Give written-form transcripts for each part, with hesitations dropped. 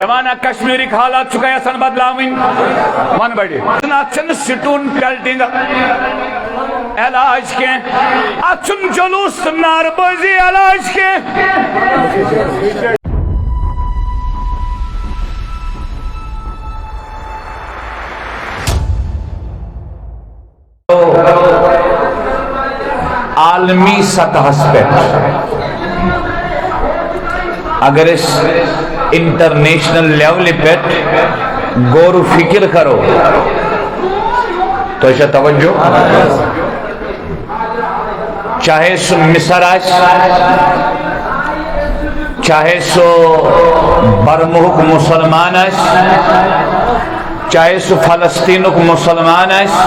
زمانہ کشمیری حالات چکا سن بدلاوین من بڑی اچھن سٹون پیلٹنگ علاج کے اچھن جلوس ناربازی علاج کے عالمی سطح پہ اگر اس انٹرنیشنل لیول پہ غور و فکر کرو تو ایسا توجہ چاہے سو مصر آس چاہے سو برمہک مسلمان آس چاہے سو فلسطینک مسلمان آس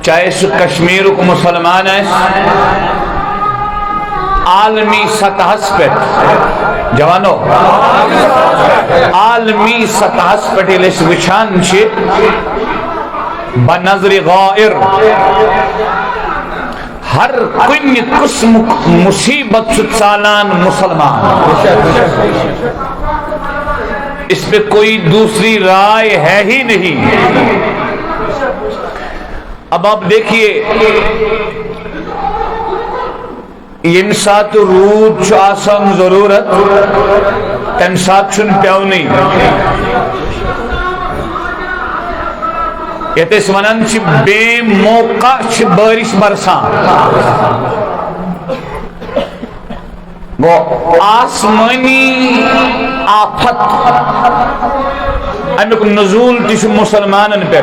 چاہے سو کشمیرک مسلمان آس عالمی سطح پہ جوانو عالمی سطح پہ اس وچھان چھ بنظر غائر ہر کن قسم مصیبت چالان مسلمان اس پہ کوئی دوسری رائے ہے ہی نہیں۔ اب آپ دیکھیے یم سات رود چھ آسان ضرورت تم سات چھن پیونی یتس ونان چھ بے موقع چھ بارش برسان وہ آسمانی آفت امیک نزول تش مسلمانن پہ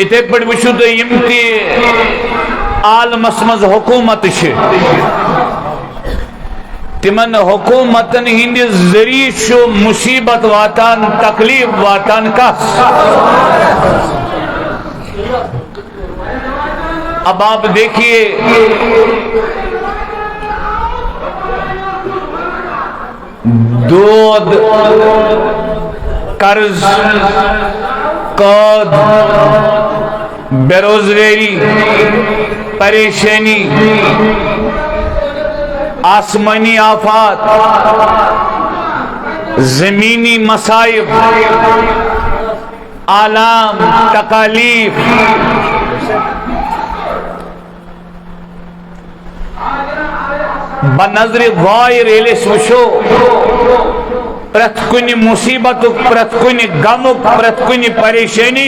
اتھے پڑھ وچھو تو یم تی عالمس مز حکومت تمن حکومتن ہند ذریعہ شو مصیبت واتان تکلیف واتان کس اب آپ دیکھیے دود قرض قاد بیروزگاری پریشانی آسمانی آفات زمینی مصائب آلام تکالیف بنظر غائر ایلیس وشو پرت کنی مصیبت پرت کنی غم پرت کنی پریشانی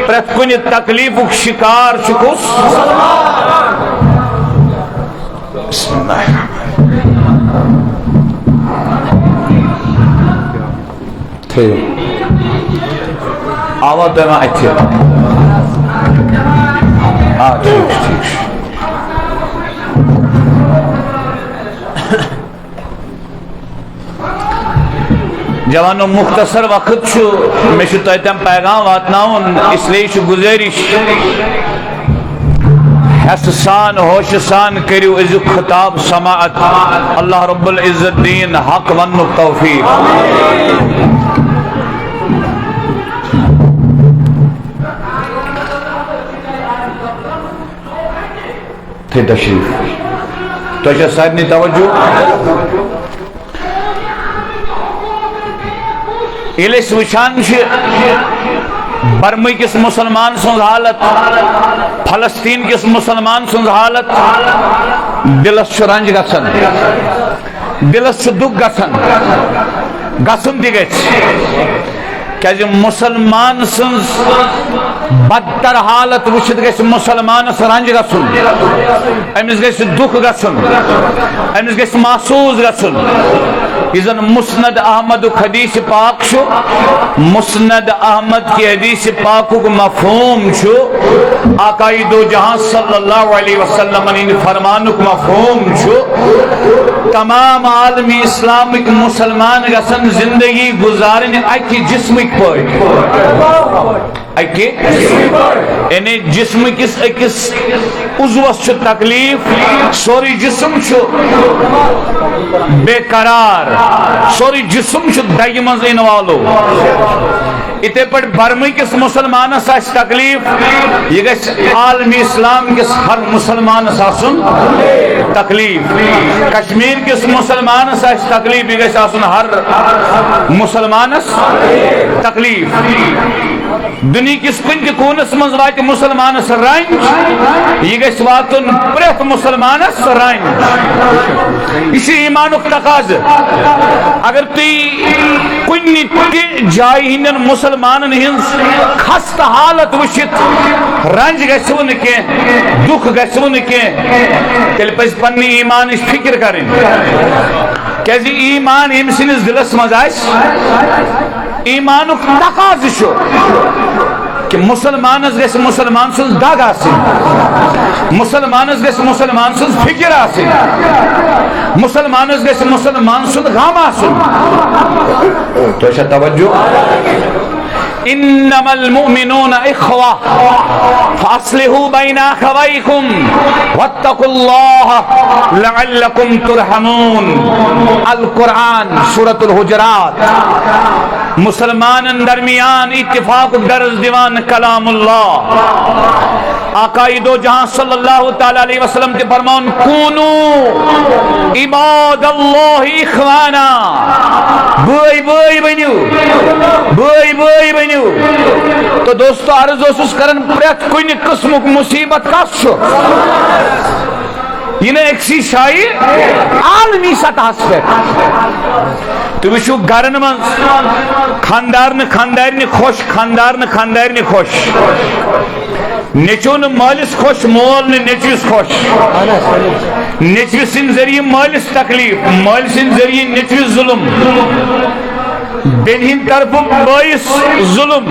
پرت کنی تکلیف شکار چکس بسم اللہ تھے آوات میں اچھے ٹھیک جوانو مختصر وقت چھو میں چھو تیتم پیغام واتناؤن اس لیے چھو گزارش حسسان ہوشسان کریو عزو خطاب سماعت اللہ رب العزت دین حق ون توفیق۔ تھے تشریف تو اچھا صاحب نے توجہ ایلیس وچھان برمی کس مسلمان سن حالت فلسطین کس مسلمان سن حالت دلس رنج گسن دلس دکھ گسن گسن دی گھس مسلمان سن بدتر حالت وچھت گھس مسلمان رنج گسن امس گھس دکھ گسن امس گھس محسوس گسن اذن مسند احمد حدیث پاک شو مسند احمد کی حدیث پاک کو مفہوم شو آقای دو جہاں صلی اللہ علیہ وسلم نے فرمانو کو مفہوم شو تمام عالمی اسلامک مسلمان گسن زندگی گزارن اکی جسمک پوئی اکی یعنی جسم کس اکس عضوس چھو تکلیف سوری جسم چھو بے قرار سوری جسم چھو دائی منز انوالو اتے پر برمی کس مسلمان ساس تکلیف یہ گئے عالمی اسلام کس ہر مسلمان ساسن تکلیف کشمیر کس مسلمانس آس تکلیف یہ گژھِ آسُن ہر مسلمانس تکلیف دنیا کس کن تہ کونس مز واتہِ مسلمانس رنج یہ گژھِ واتُن پرٛٮ۪تھ مسلمانس رنج یہ چھُ ایمانُک تقاضہٕ اگر تُہۍ کُنہِ تہِ جایہِ ہٕنٛدٮ۪ن مسلمانن ہٕنٛز خستہٕ حالت وٕچھِتھ رنج گژھوٕ نہٕ کینٛہہ دُکھ گژھوٕ نہٕ کینٛہہ تیٚلہِ پزِ پننہِ ایمانٕچ فکر کرٕنۍ کیازِ ایمان ییٚمہِ سٕنٛدِس دِلس منٛز آسہِ ایمانُک تقاضہٕ چھُ کہ مسلمانس گژھِ مسلمان سٕنٛز دگ آسٕنۍ مسلمانس گژھِ مسلمان سٕنٛز فکر آسٕنۍ مسلمانس گژھِ مسلمان سُنٛد غم آسُن تۄہہِ چھا توجہ انما المؤمنون اخوة فاصلحوا بين اخويكم واتقوا الله لعلكم ترحمون القرآن سورة الحجرات مسلمان درمیان اتفاق درس دیوان کلام اللہ آقای دو جہاں صلی اللہ تعالی علیہ وسلم تے فرمان کونو عباد اللہ اخوانا بھائی بھائی بنیو بھائی بھائی بنیو تو دوستو عرض اوسس کرن پرٛٮ۪تھ کُنہِ قسمُک مصیبت کس چھُ یہ أکسی شایہِ عالمی سطحس پٮ۪ٹھ تُہۍ وٕچھِو گرن منٛز خاندارنہٕ خاندارنہِ خۄش خاندارنہٕ خاندارنہِ خۄش نیچو نہٕ مٲلِس خۄش مول نہٕ نیچوِس خۄش نیچوِ سٕنٛدِ ذٔریعہٕ مٲلِس تکلیف مٲلۍ سٕنٛدِ ذٔریعہٕ نیچوِس ظُلم بیٚنہِ ہٕنٛدِ طرفہٕ بٲیِس ظُلم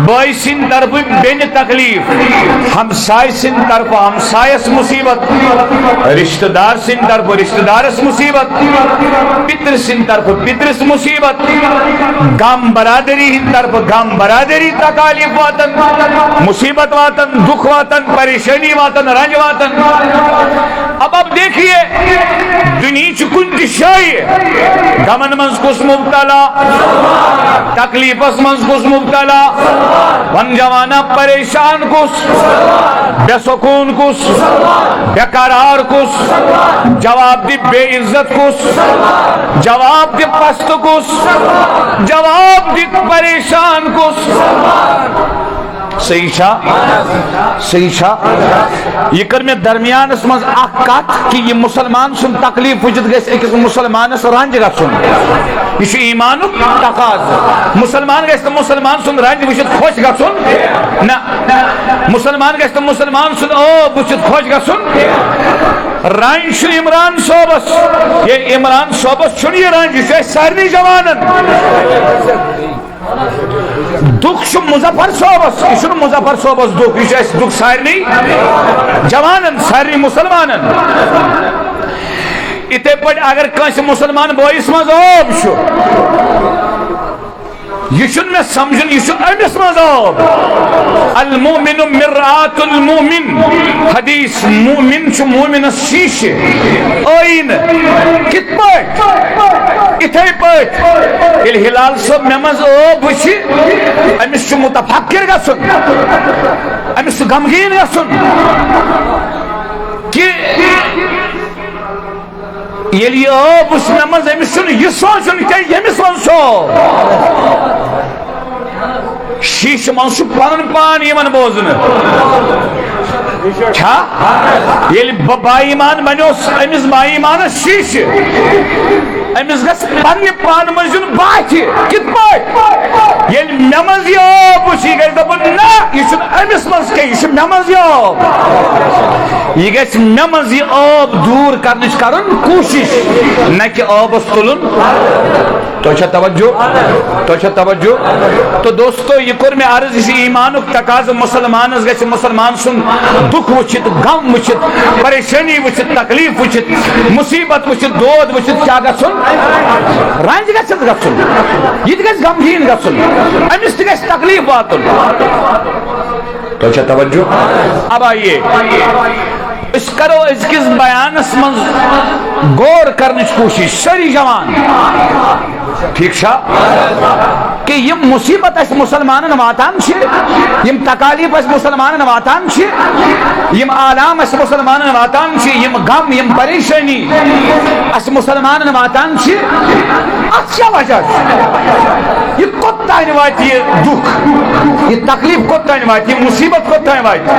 بٲے سٕنٛدِ طرفہٕ بیٚنہِ تکلیف ہمسایہِ سٕنٛدِ طرفہٕ ہمسایس مصیبت رشتہ دار سٕنٛدِ طرفہٕ رشتہ دارس مصیبت پِترِ سٕنٛدِ طرفہٕ پِترِس مصیبت غم برادری ہٕنٛدِ طرفہٕ غم برادری تکالیف واتن مصیبت واتن دکھ واتن پریشانی واتن رنج واتن اب دیکھیے دنیا چھ کن تہ جایہ غمن منٛز کُس مبتلا تکلیفس منٛز کُس مبتلا ون جوانا پریشان کُس بے سکون کُس بے قرار کُس جواب دی بے عزت کُس جواب دی پست کُس جواب دی پریشان کُس صحیح چھا یہ کر میں درمیانس مز اخ کت کہ یہ مسلمان سن تکلیف وجد گژھِ أکِس مسلمانس رنج گژھُن یہ چھُ ایمانُک تقاضہٕ مسلمان گژھِ نہٕ مسلمان سُنٛد رنج وٕچھِتھ خۄش گژھُن نہ مسلمان گژھِ نہٕ مسلمان سُنٛد عٲب وٕچھِتھ خۄش گژھُن رنج چھُ عمران صٲبس یہ عمران صٲبس چھُنہٕ یہ رنج یہ چھُ اَسہِ سارنٕے جوانن دکھ چھُ مظفر صٲبس یہ چھُنہٕ مظفر صٲبس دکھ یہ چھُ اَسہِ دکھ سارنٕے جوانن سارنٕے مسلمانن اتھے پٲٹھۍ اگر کٲنٛسہِ مسلمان بٲیِس منٛز عٲب چھُ یہ چھُنہٕ مےٚ سمجھُن یہ چھُ أمِس منٛز عٲب المؤمن مرآة المؤمن حدیث مومن چھُ مومنس شیٖشہِ ٲیٖنہٕ کِتھ پٲٹھۍ اتھے پٲٹھۍ ییٚلہِ ہلال صٲب مےٚ منٛز عٲب وٕچھِ أمِس چھُ متفکر گژھُن أمِس چھُ غمگیٖن گژھُن کہ ییٚلہِ یہِ عٲب وٕچھِ مےٚ منٛز أمِس چھُنہٕ یہِ سونٛچُن کیٚنٛہہ ییٚمِس منٛز چھُ شیٖشہٕ منٛز چھُ پنُن پان یِوان بوزنہٕ چھا ییٚلہِ با ایمان بنیوس أمِس با ایمانس شیٖشہٕ أمِس گژھِ پننہِ پانہٕ منٛز یُن باتھِ کِتھ پٲٹھۍ ییٚلہِ مےٚ منٛز یہِ عٲب وٕچھِ یہِ گژھِ دپُن نہ یہِ چھُنہٕ أمِس منٛز کینٛہہ یہِ چھُ مےٚ منٛز یہِ عٲب یہ گژھِ مےٚ منٛز یہِ عٲب دوٗر کرنٕچ کرُن کوٗشش نہ کہ عٲبس تُلُن تۄہہِ چھا توجہ تو دوستو یہ کوٚر مےٚ عرض یہِ چھُ ایمانُک تقاضہٕ مسلمانس گژھِ مسلمان سُنٛد دُکھ وٕچھِتھ غم وٕچھِتھ پریشانی وٕچھِتھ تکلیف وٕچھِتھ مصیبت وٕچھِتھ دود وٕچھِتھ کیٛاہ گژھُن رنج گژھٮ۪س گژھُن یہِ تہِ گژھِ غمگیٖن گژھُن أمِس تہِ گژھِ تکلیف واتُن تۄہہِ چھا توجہ اب آئیے أسۍ کرو أزکِس بیانس منٛز غور کرنٕچ کوٗشش سٲری جوان ٹھیٖک چھا کہ یم مصیبت اس مسلمانن واتان چھ یم تکالیف اس مسلمانن واتان چھ یم آلام اس مسلمانن واتان چھ یم غم یم پریشانی اس مسلمانن واتان چھ اچھا وجہ یہ کوتاں وات یہ دکھ یہ تکلیف کوتاں وات یہ مصیبت کوتاں وات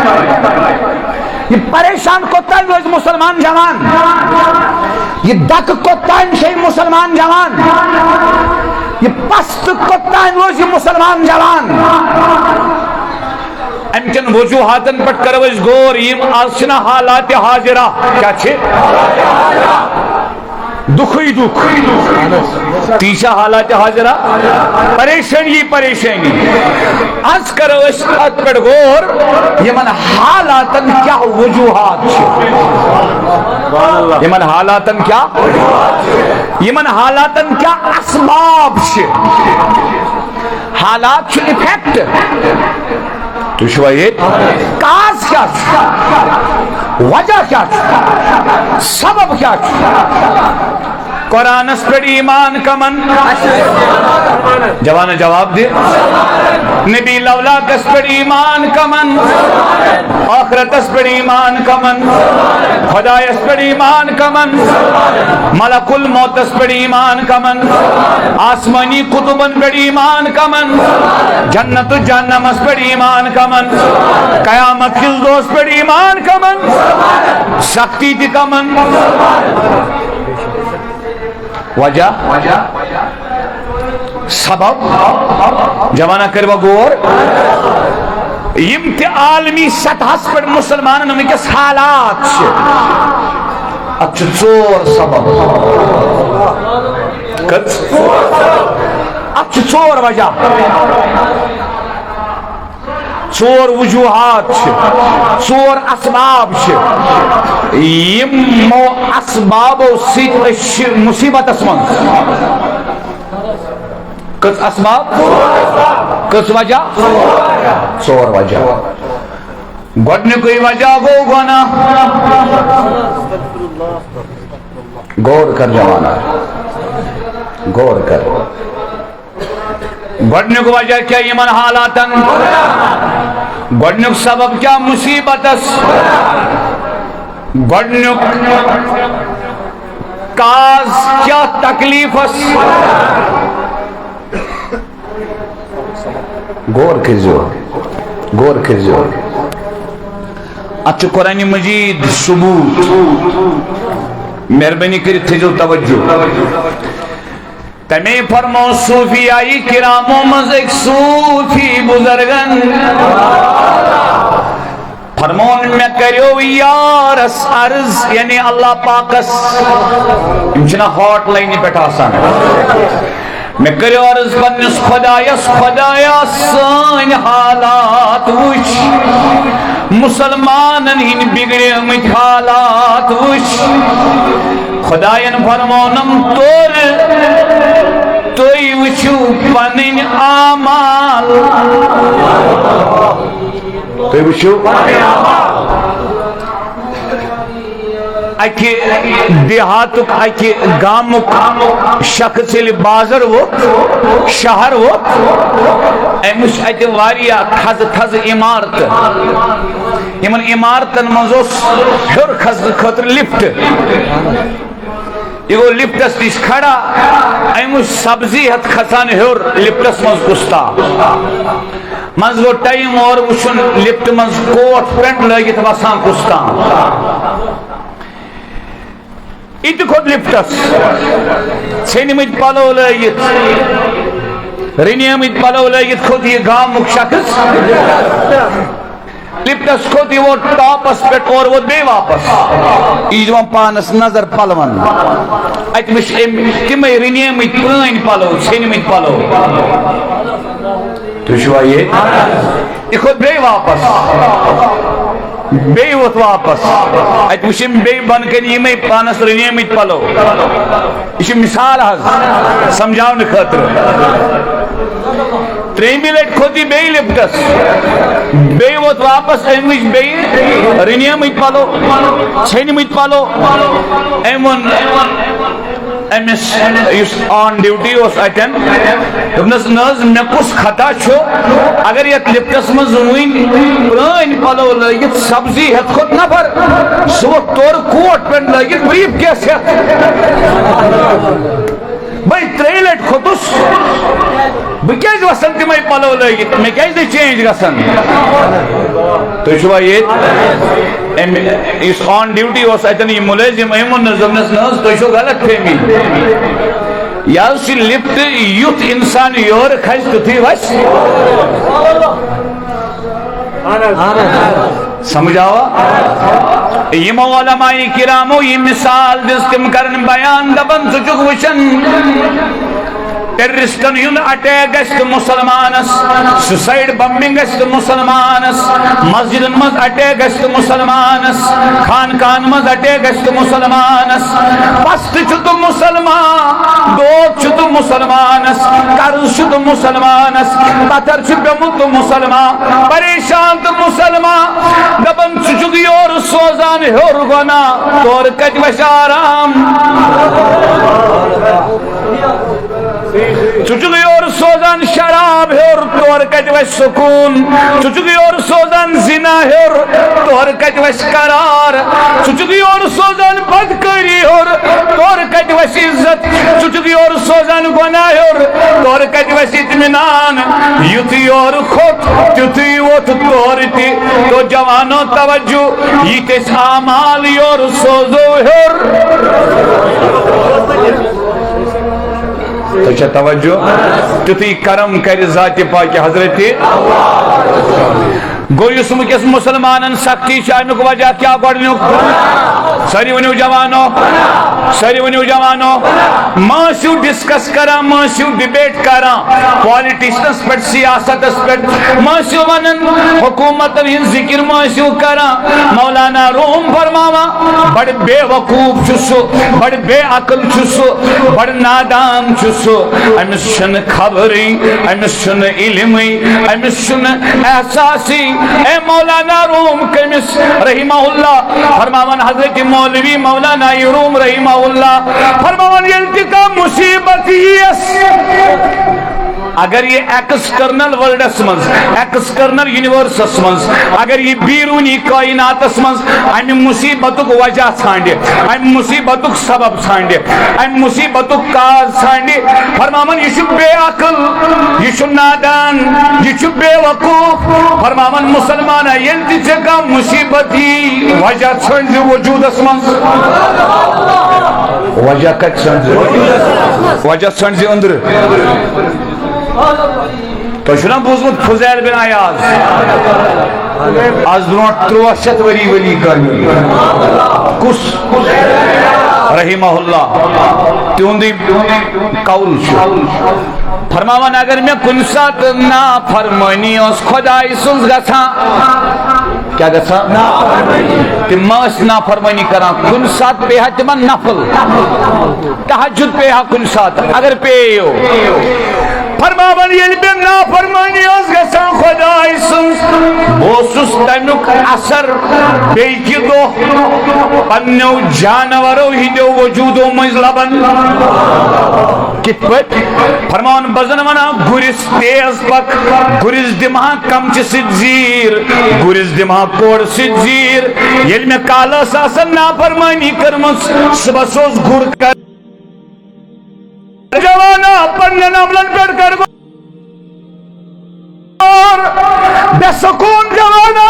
یہ پریشان کوتاں روز مسلمان جوان یہ دک کوتاں چھ مسلمان جوان یہ پست کوتاں روز مسلمان جوان امچن وجوہاتن پٹ کرو اس غور یم آسنا حالات حاضرہ کیا چھے دکھی دکھ تیسا حالات حاضرہ پریشانی از کرو اس ات پٹ غور یمن حالاتن کیا وجوہات چھے یمن حالاتن کیا یمن حالاتن کیا اسباب چھے حالات چھے افیکٹ تو شوائے کاز کیا چھے وجہ کیا چھے سبب کیا چھے قرآن اس پر ایمان کمن جوان جواب دے نبی لولا کس پر ایمان کمن آخرت اس پر ایمان کمن خدا اس پر ایمان کمن ملک الموت اس پر ایمان کمن آسمانی کتبن پر ایمان کمن جنت و جہنم اس پر ایمان کمن قیامت خلدوس پر ایمان کمن سختی تی کمن وجہ سبب جوانا کروا گور یم تی عالمی سطح پر مسلمان نمی کس حالات چھے اچھا چور سبب کت اچھا چور وجہ چور وجوہات چھے چور اسباب چھے یمو اسبابو سیت مصیبت اسمان کس اسباب کس وجہ چور وجہ گوڑنے کوئی وجہ گو گونا غور کر جوانا غور کر گوڑنے کو وجہ کیا یمن حالاتن گوڑنے کو سبب کیا مصیبت اس گوڑنے کاز کیا تکلیف اس غور کیجو اچھا قرآن مجید ثبوت مہربانی کری تھیجو توجہ تمہیں فرمو صوفیائی کراموں مز ایک صوفی بزرگن فرمون میں کریو یارس عرض یعنی اللہ پاکس امچنا ہاٹ لائنی پیٹھا آسان میں کریو عرض پنس خدایا سان حالات وچ مسلمانن ہن بگڑے مت حالات وچ خداین فرمونم توی وچو پنن آمال توی وچو اکی دیہاتک اکی گامک شخص یلی بازر وہ شہر وہ امس ات واریا تھز عمارت یمن عمارتن منزوس ہر کھز خطر لفٹ یہ لفٹس نش کھڑا امس سبزی ہت کھسان ہر لفٹس مز گستا منز وہ ٹائم اور وشن لفٹ منز کوٹ پینٹ لگت وسان گستا ات کھوت لفٹس ژھنمت پلو لگت رنیمت پلو لگت کھوت یہ گامک شخص لفٹس کھوت وہ ٹاپس پہ اور وہ بے واپس ایجوان پانس نظر پلون ات وش تمے رنیمت پرٲنۍ پلو ژھنمت پلو تو شو یہ کھوت بے واپس بے ووت واپس ات وشم بے بن کن یمے پانس رنیمت پلو یہ مثال حض سمجھاؤن خاطر تریمی لٹ کھوتی بے لفٹس بے ووت واپس امچ بے رنیمت پلو ژھنمت پلو امس آن ڈیوٹی اتن دس مے کس خطا اگر یہ لفٹس مز ون پران پلو لگت سبزی ہت کھوت نفر سہ ووت تور کوٹ پینٹ لگت بریف کیس ہت بھائی 3 لٹ کھوتس بہ وسان تمے پلو لگت مے چینج گژھان تھی چھوا یہ آن ڈیوٹی اتن یہ ملازم امن دس تھی غلط فہمی یہ لفٹ یوت انسان یور کھس تھی وس سمجھ آوا یمو علماء کرامو یہ مثال دس تم کرن بیان دبن ث وچن ٹیررسٹن ہند اٹیک گھس مسلمانس سوسائڈ بمبنگ گھس مسلمانس مسجدن مز اٹیک گھس مسلمانس خانقاہن مز اٹیک گھس مسلمانس پست تو مسلمان دود تو مسلمانس قرض تو مسلمانس پتھر پیمت تو مسلمان پریشان تو مسلمان دپن ث یور سوزان ہور گنا تور کت وش آرام ث یور سوزان شراب ہور تور کت وش سکون ث یور سوزان زنا ہور تور کت وش قرار ث یور سوزان بدکاری ہور تور کت وش عزت ث یور سوزان گناہ ہور تور کت وش اطمینان یت یور کھوت تیتھی ووت تور تہ تو جوانو توجہ یتس اعمال یور سوزو ہور تو توجہ تیتھی کرم کر ذات پاک حضرت گو اس ونکس مسلمانن سختی امیک وجہ کیا گۄڈنیُک ساری ونیو جوانو ماسیو ڈسکس کران ماسیو ڈبیٹ کران پالٹیشنس پہ سیاستس پہ ماسیو ونن حکومتن ہند ذکر ماسیو کران مولانا روم فرماوا بڑ بے وقوف سہ بڑ بے عقل سہ بڑ نادان سہ امس چھن خبری امس چھن علمی امس چھن احساسی اے مولانا روم کمس رحمہ اللہ فرماون حضرت مولوی مولانا روم رحمہ اللہ فرماون یلتقا مصیبت یس اگر یہ ایکسٹرنل ورلڈس منز ایکسٹرنل یونیورسس منز اگر یہ بیرونی کائناتس منز ام مصیبتک وجہ ژھانڈ ام مصیبتک سبب ژھانڈ ام مصیبتک کاز ژھانڈ فرماون یہ بے عقل یہ نادان یہ بے وقوف فرماون مسلمان یل تہ مصیبت وجہ ژھانڈ وجودس منز وجہ کت ژھانڈ وجہ ژھانڈ اندر تو چھنا بوزمت فضیل بن عیاض آز برونٹ 300 وری ولی کرنی کس رحمہ اللہ تہندی قول فرماون اگر میں کن سات نا فرمانی اس خدای سنز گژھان کیا گژھان تم نا فرمانی کران کن سات پیہا تمن نفل تہجد پیہا کن سات اگر پیو فرماون یل بے نافرمانی اس گژھان خدای سنز بوسس تمیک اثر بیکی دو پنو جانورو ہندو وجودو مز لبن کت پت فرمان بزن ونا گرس تیز پک گرس دمہا کمچ سید زیر گرس دمہا کوڑ سید زیر یل میں کالا ساسن نافرمانی کرمس صبح سوز گر کر جوانا پنن عملن پیڑ کر گو بے سکون جوانا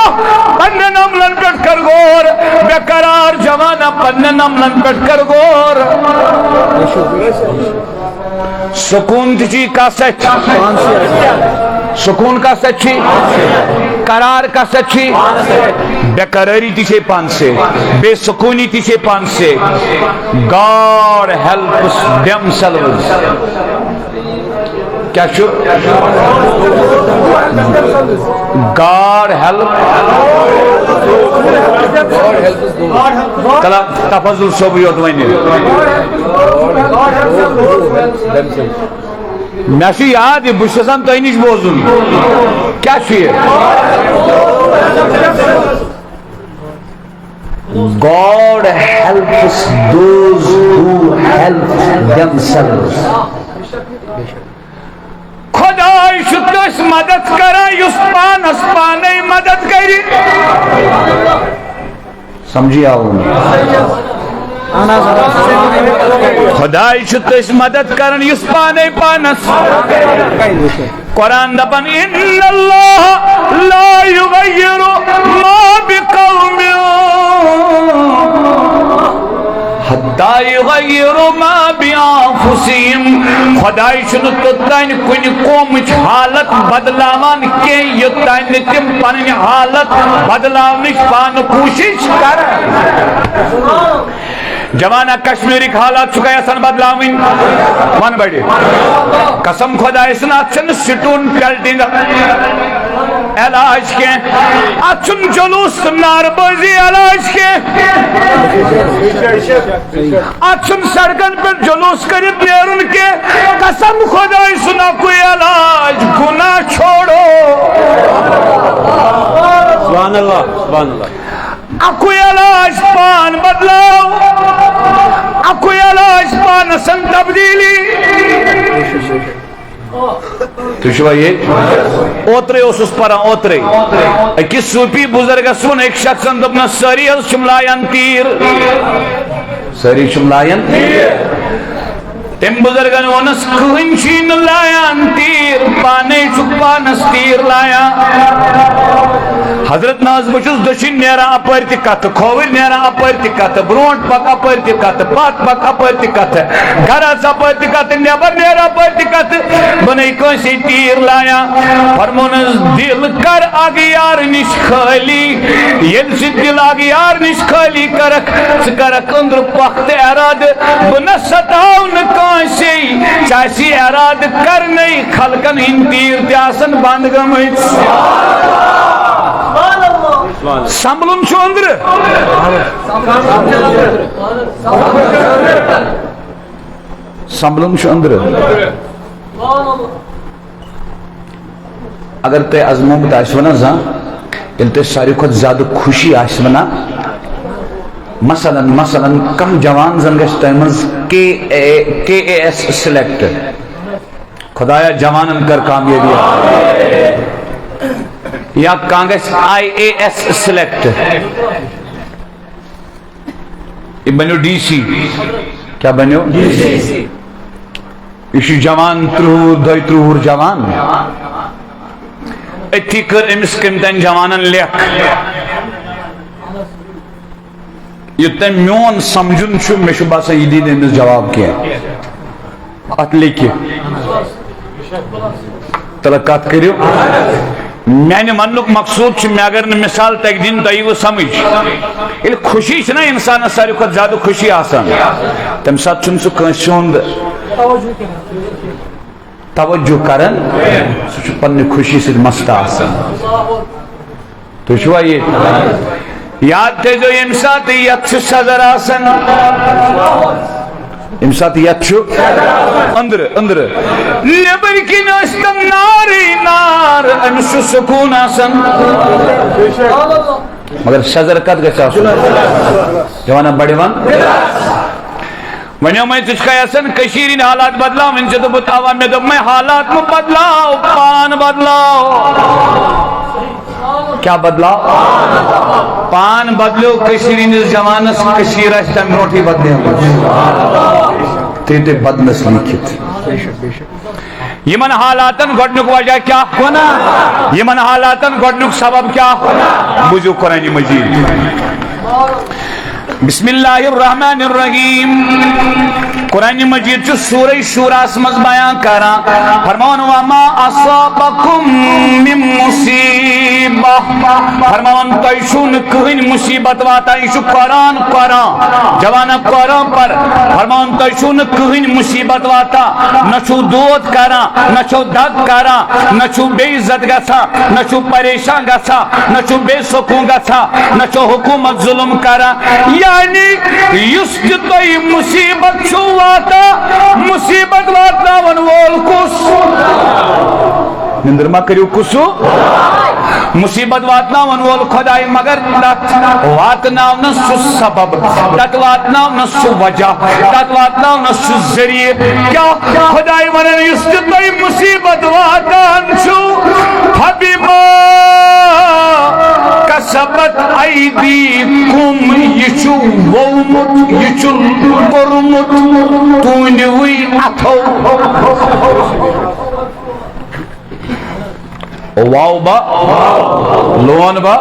پنن عملن پیڑ کر گور بے قرار جوانا پنن عملن پیڑ کر گور سکون تجی کا سچ سکون کا سچی قرار کا سچی بے قراری تیچے پان سے بے سکونی تیچے پان سے God helps themselves کیا شو God help کلا تفضل صوبیت وینی میں سے یاد ہے بشتسان تو اینیش بوزن کیا شو یہ God helps those who help themselves. خدای چھُ تٔسۍ مدد کران یُس پانس پانے مدد کری. سمجھی آؤ؟ خدای چھُ تٔسۍ مدد کران یُس پانے پانس. قرآن دپان ان اللہ لا یغیر ما بقوم حتی یغیروا ما بانفسہم. خدای چھُنہٕ توٚتانۍ کُنہِ قومٕچ حالت بدلاوان کینٛہہ یوٚتانۍ نہٕ تِم پنٕنۍ حالت بدلاونٕچ پانہٕ کوٗشش کرن. جوانا کشمیرک حالات چھُکھا یژھان بدلاوٕنۍ؟ ون بڑِ قسم خداے سٕنٛز اتھ چھُنہٕ سٹون پیلٹنگ علاج کینٛہہ، اتھ چھُنہٕ جلوٗس تہٕ نعرٕ بٲزی علاج کینٛہہ، اتھ چھُنہٕ سڑکن پٮ۪ٹھ جلوٗس کٔرِتھ نیرُن کینٛہہ. قسم خداے سُنٛد اکُے علاج گناہ چھوڑو. سبحان اللہ سبحان اللہ. اکُے علاج پان بدلاو، اکُے علاج پانس تبدیلی. تُہۍ چھُوا ییٚتہِ؟ اوترے اوسُس پران اوترے أکِس صوٗفی بُزرگس ووٚن أکۍ شخصن دوٚپنس سٲری حظ چھِم لایان تیٖر، سٲری چھِم لایان. تٔمۍ بُزرگن ووٚنس کٕہٕنۍ چھُے نہٕ لایان تیٖر، پانے چھُکھ پانس تیٖر لایان. حضرت ناز بہٕ چھُس دٔچھِنۍ نیران اپٲرۍ تہِ کتھٕ، کھووٕرۍ نیران اپٲرۍ تہِ کتھٕ، برونٛٹھ پک اپٲرۍ تہِ کتھٕ، پتھ پک اپٲرۍ تہِ کتھٕ، گرٕ اژ اپٲرۍ تہِ کتھٕ، نٮ۪بر نیرٕ اپٲرۍ تہِ کتھٕ، بہٕ نَے کٲنٛسے تیٖر لایان. فرمونس دل کر اکھ یار نِش خٲلی، ییٚلہِ ژٕ دل اکھ یار نِش خٲلی کرکھ ژٕ کرکھ أنٛدرٕ پکھ تہٕ ارادٕ. بہٕ نہ ستاو نہٕ کٲنٛسے، ژےٚ آسی ارادٕ کرنے خلقن ہٕنٛدۍ تیٖر تہِ آسن بنٛد گٔمٕتۍ. سنبھلن چھُ أنٛدرٕ، سنبھلن چھُ أنٛدرٕ. اگر تۄہہِ ازمومُت آسِوٕ نا زانٛہہ، ییٚلہِ تۄہہِ ساروی کھۄتہٕ زیادٕ خوشی آسِوٕ نا، مثلاً کانٛہہ جوان زن گژھِ تۄہہِ منٛز KAS سِلیکٹ، خدایا جوانن کر کامیٲبی، یا کانٛہہ گژھِ IAS سِلیکٹ، یہِ بنیو DC. کیٛاہ بنیو؟ یہِ چھُ جوان 32 جوان. أتھی کٔر أمِس کٔمۍ جوانن لیکھ یوٚتام میون سمجھُن چھُ مےٚ چھُ باسان یہِ دِی نہٕ أمِس جواب کینٛہہ. اتھ لیکھِ تلہٕ کتھ کٔرِو. میانہِ وننُک مقصوٗد چھُ مےٚ اگر نہٕ مثال تگہِ دِنۍ تۄہہِ ییٖوٕ سمجھ. ییٚلہِ خوشی چھِنہ انسانس ساروی کھۄتہٕ زیادٕ خوشی آسان، تمہِ ساتہٕ چھُنہٕ سُہ کٲنٛسہِ ہُنٛد توجہ کران، سُہ چھُ پننہِ خوشی سۭتۍ مست آسان. تُہۍ چھُوا ییٚتہِ؟ یاد تھٲیزیو ییٚمہِ ساتہٕ یتھ چھُ صدر آسان، ییٚمہِ ساتہٕ یتھ چھُ أنٛدرٕ نیٚبٕرۍ کِنۍ ٲسۍ تِم نارٕے نار، أمِس چھُ سکوٗن آسان. مگر صدر کتھ گژھِ آسُن؟ جوانا بڑِ ون. ونیو میں ژٕ چھکھا یژھان کٔشیٖرِ ہٕنٛدۍ حالات بدلاوٕنۍ؟ ژےٚ دوٚپُتھ اوا. مےٚ دوٚپ مےٚ حالات مہٕ بدلاو، پان بدلاو. کیا بدلاو؟ پان بدلیو. کٔشیٖرِ ہٕنٛدِس جوانس کٔشیٖر آسہِ تمہِ برونٛٹھٕے بدلیمٕژ، تیٚلہِ بدلس لیٖکھِتھ. یمن حالاتن گۄڈنیُک وجہ کیا؟ یمن حالاتن گۄڈنیُک سبب کیا؟ بوٗزِو قرآنِ مجیٖد. بسم اللہ الرحمن الرحیم. قرآن مجید چھُ سورہ شوراہس منٛز بیان کران، فرماوان وما اصابکم من مصیبہ، فرماوان تۄہہِ چھُو نہٕ کٕہٕنۍ مصیبت واتان. یہِ چھُ قرآن جوانا قرآن پر. فرماوان تۄہہِ چھُو نہٕ کٕہٕنۍ مصیبت واتان، نہ چھُو دود کران، نہ چھُو دگ کران، نہ چھُو بے عزت گژھان، نہ چھُو پریشان گژھان، نہ چھُو بے سکوٗن گژھان، نہ چھُو حکوٗمت ظلم کران. یعنی یُس تہِ تۄہہِ مصیبت چھُو واتان، مصیبت واتناون وول کُس؟ نندر ما کٔرِو کُسو؟ مصیبت واتناون وول خدای مگر تت واتناون سو سبب تت واتناون سو وجہ تت واتناون سو ذریعہ کیا خدای ونن یس تہ مصیبت واتان چھو فبما کسبت ایدیکم یہ چھو وومت یہ چھو کورمت تونوی اتھو واو با لون با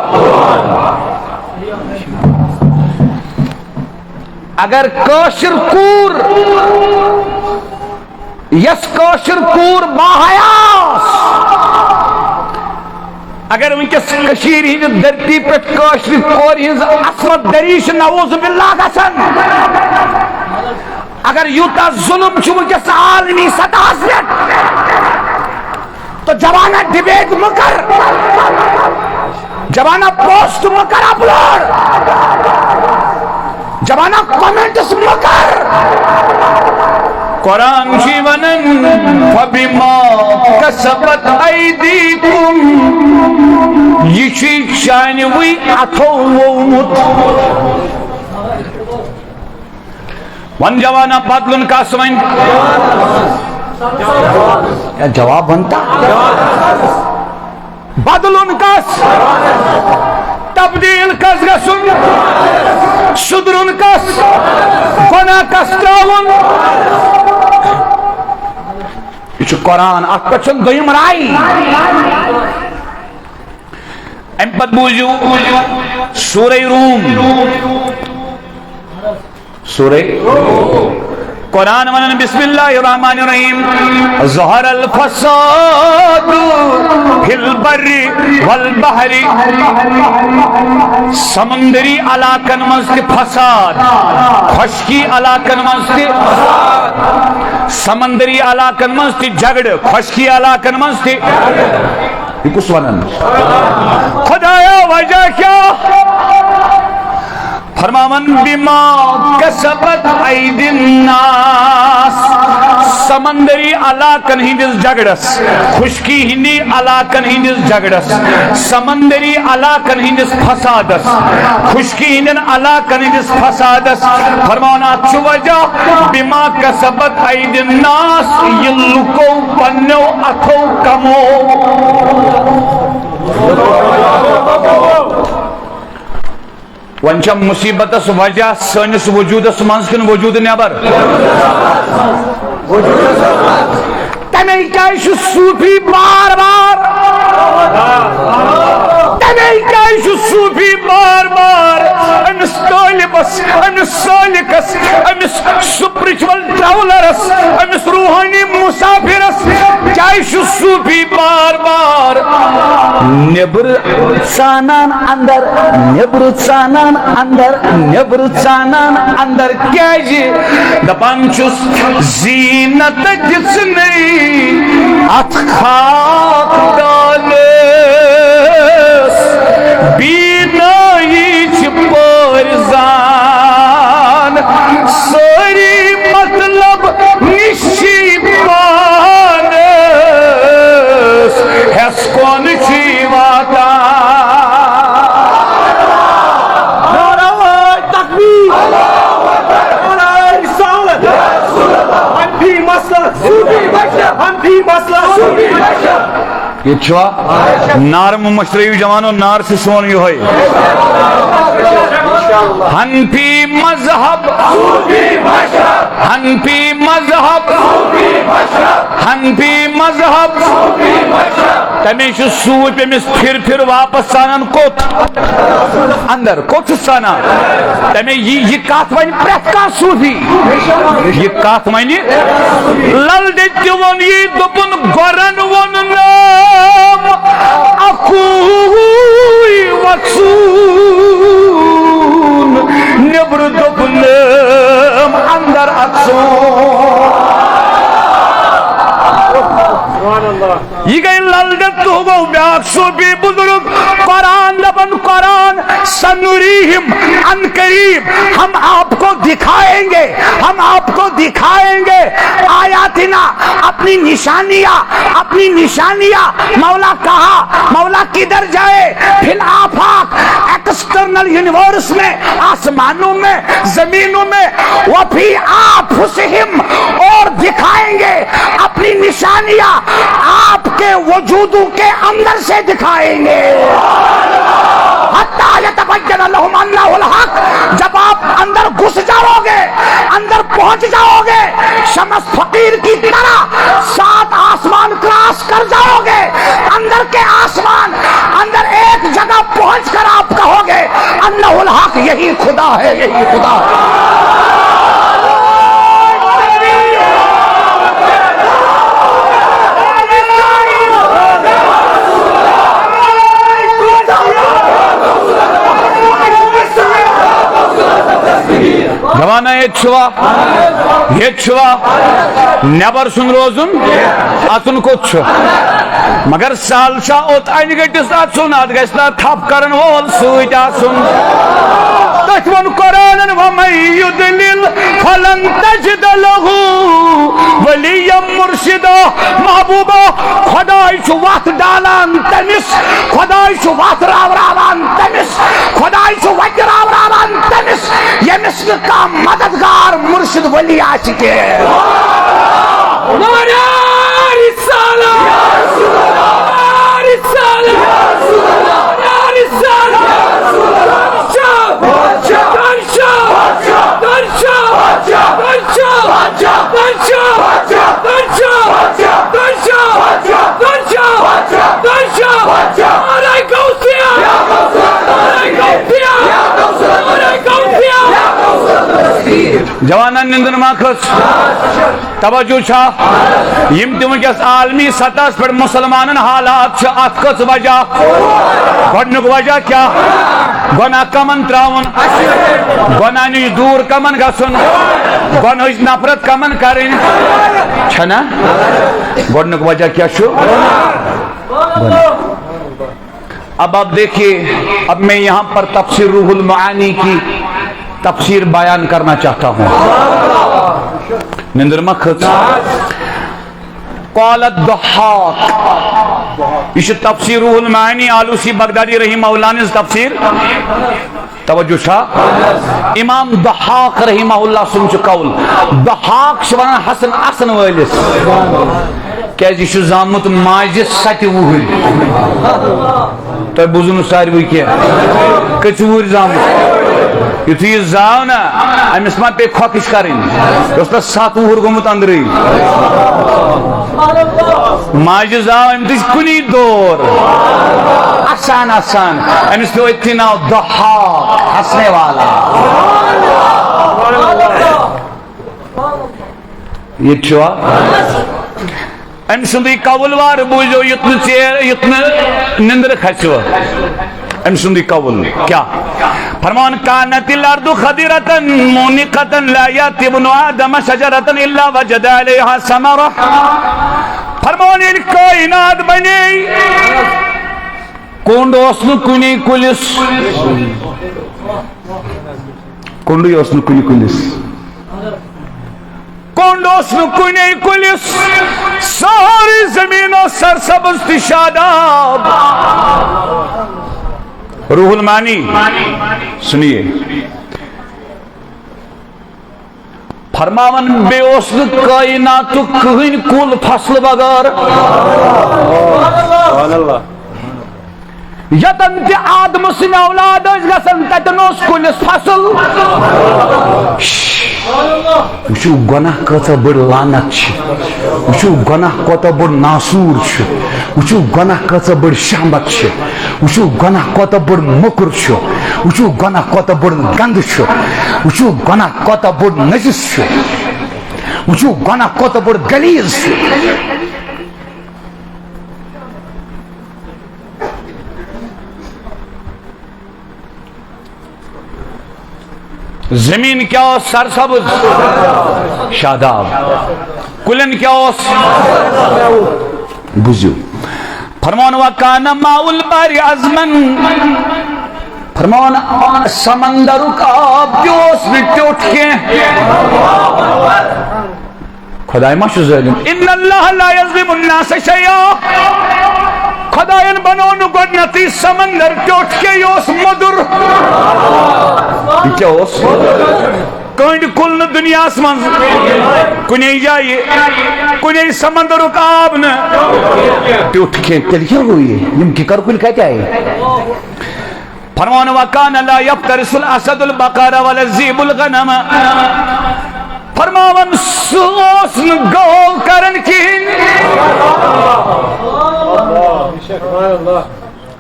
اگر کاشر کور یس کاشر کور باحیاس اگر ونکس کشیر ہند دھرتی پہ کاشر کور ہز عصمت دریش نعوذ باللہ گژھن اگر یوتا ظلم چھ ونکس عالمی سطح پہ تو جوانہ ڈبیٹ مکر جوانہ پوسٹ مکر اپلوڈ جوانہ کمنٹس مکر قرآن جیونن فبما کسبت ایدیکم یہ چی شانوی اتھو وومت ون جوانہ بدلن کا سوئن کیا جواب بنتا بدلن کس تبدیل کس گسن سدرن کس گناہ کس تراون یہ قرآن ات پہ دویم رائی ام پت بوزیو سورہ روم سورہ قرآن ونن بسم اللہ الرحمن الرحیم ظہر الفساد فی البر والبحر سمندری علاقن منز کے فساد خشکی علاقن منز کے سمندری علاقن منز کے جھگڑ خشکی علاقن منز کے یہ کس ونن خدایا وجہ کیا فرماون بما کسبت ایدی الناس سمندری علاقن ہندس جھگڑس خشکی ہندی علاقن ہندس جھگڑس سمندری علاقن ہندس فسادس خشکی ہندن علاقن ہندس فسادس فرمانا چو وجہ بما کسبت ایدی الناس یہ لکو پنو اتھو کمو ونچم مصیبت وجہ سنس وجود منز کن وجود نبر تمہیں کیا صوفی بار بار تمہیں کیا صوفی بار بار امس طالبس امس سالکس امس سپریچول ٹراولرس امس روحانی مسافرس کیا صوفی بار بار نبر ژانان اندر نبر ژانان اندر نبر ژانان اندر کیا دپان چھس زینت دژنی ات خاک ڈالس بینائی چھ پرزان ساری مطلب نشی پانس ہس کون چھی واتا نعرہ تکبیر نعرہ رسالت ہم بھی مسئلہ صوفی بشر ہم بھی مسئلہ صوفی بشر یہ چھوا نار مشرعی جوانو نار سے سون یہ ہوئی حنفی مذہب حنفی مذہب حنفی مذہب تمیش سوئی پہ مس پھر واپس سانن کوت اندر کوت سانا تمہیں یہ کات وانی پریت کا صوفی یہ کات وانی لل دیتی ون یہ دپن گورن ون نام اکوی وکسون نبر دپن اندر اکسون یہ گئی للدت تو گو بیاک صوفی بزرگ قرآن دبن قرآن سنوریہم ان قریب ہم آپ کو دکھائیں گے ہم آپ کو دکھائیں گے آیات آیاتنا، اپنی نشانیاں مولا کہا، مولا کدھر جائے؟ فی الآفاق، ایکسٹرنل یونیورس میں، آسمانوں میں، زمینوں میں، وفی آنفسہم، اور دکھائیں گے اپنی نشانیاں آپ کے وجود کے اندر سے دکھائیں گے، حتی یتبین لہم انہ الحق، جب آپ اندر گھس جاؤ گے، اندر پہنچ جاؤ گے، شمس فقیر کی طرح 7 آسمان کراس کر جاؤ گے، اندر کے آسمان، اندر ایک جگہ پہنچ کر آپ کہو گے انہ الحق، یہی خدا ہے، یہی خدا ہے۔ جوانا یہ چھوا نیبر سن روزن اتن کت مگر سال شا اوت این گٹس اتن ات گھس نا تھپ کرن وول سوت آسن تتھ ون قرآن ومن یضلل فلن تجد له ولیا مرشدا، محبوبہ خدای چھ وت ڈالان تمس، خدای چھ وت راوراوان تمس، خدای چھ وتہ راوراوان تمس یمس نہ کانٛہہ مددگار مرشد ولی آسہ کینٛہہ۔ نعرہ رسالہ، نعرہ رسالہ، نعرہ رسالہ، جوانان نندن ماخص توجہ چھا، یم تہ ونکس عالمی سطح پہ مسلمانن حالات ات کس وجہ، گۄڈنیُک وجہ کیا؟ گناہ کمن تراون، گناہ نش دور کمن گژھن، گناہچ نفرت کمن کرن چھنا؟ گۄڈنیُک وجہ کیا چھُ؟ اب آپ دیکھیے، اب میں یہاں پر تفسیر روح المعانی کی تفسیر بیان کرنا چاہتا ہوں۔ نندر مکھت قال الضحاک، یہ تفسیر روح المعانی آلوسی بغدادی رحمہ اللہ نے تفسیر توجہ شاہ امام ضحاک رحمہ اللہ سنچ قول، ضحاک شوان حسن اسن والس کیازِ یہ زامت ماجہ 7 وُہٕرۍ، تۄہہِ بوٗزوٕ نہٕ ساروٕے کینٛہہ، کٔژِ وُہٕرۍ زامُت؟ یُتھُے یہِ زاو نا أمِس ما پیٚیہِ کھۄکٕش کَرٕنۍ، یہِ اوس تَتھ 7 وُہُر گوٚمُت أنٛدرٕے، ماجہِ زاو أمۍ دِژ کُنی دور، آسان آسان، أمِس پیوٚو أتھی ناو ضحاک، ہسنے والا۔ ییٚتہِ چھُوا أمۍ سُنٛدٕے قول وارٕ بوٗزِو یُتھ نہٕ نِندرٕ کھسِوٕ، أمۍ سُنٛدٕے قول کیٛاہ فرمان؟ کانت الارض خضرة مونقة لا یأتی ابن آدم شجرة الا وجد علیہا ثمرة، فرمان ییٚلہِ کائنات بنے کونڈ اوس نہٕ کُنی کُلِس، کونڈٕے اوس نہٕ کُنہِ کُلِس، کونڈ اوس نہٕ کُنے کُلِس، ساری زمین اوس سرسبز تہِ شاداب۔ روح المعانی سنیے، فرماون بے اوس نہٕ کائناتُک کٕہٕنۍ کُل فصل بغٲر، یتن تہِ آدم سٕنٛدۍ اولاد ٲسۍ گژھان تتٮ۪ن اوس کُلِس فصل۔ وچھو گناہ کۭژاہ بٔڑ لعنت چھِ، وچھو گناہ کوتاہ بوٚڑ ناسوٗر چھُ، وچھو گناہ کۭژاہ بٔڑ شہمت چھِ، وچھو گناہ کوتاہ بوٚڑ موٚکُر چھُ، وچھو گناہ کوتاہ بوٚڑ گندٕ چھُ، وچھو گناہ کوتاہ بوٚڑ نجس چھُ، وچھو گناہ کوتاہ بوٚڑ غلیظ چھُ۔ زمین کیا اوس سرسبز شاداب، کلن کیا اوس بوزیو، فرمان وکان ماء البحر عذبا، فرمان سمندرک آب تہِ اوس نہٕ ٹیوٚٹھ کینٛہہ، خدای ما چھُ ظٲلِم ان اللہ لا یظلم الناس شیئا خدایَن بنو نہٕ گۄڈنٮ۪تھٕے سمندر ٹیوٚٹھ کیٚنٛہہ یہِ اوس موٚدُر یہِ کیٛاہ اوس کٔنٛڈۍ کُل نہٕ دُنیاہس منٛز کُنے جایہِ کُنے سمندرُک آب نہٕ ٹیوٚٹھ کیٚنٛہہ تیٚلہِ کیٛاہ گوٚو یہِ یِم کِکر کُلۍ کتہِ آیہِ فرمان وکان لا یفترس الاسد البقر ولا الذئب الغنم فرماون سُہ اوس نہٕ گٲو کران کِہیٖنۍ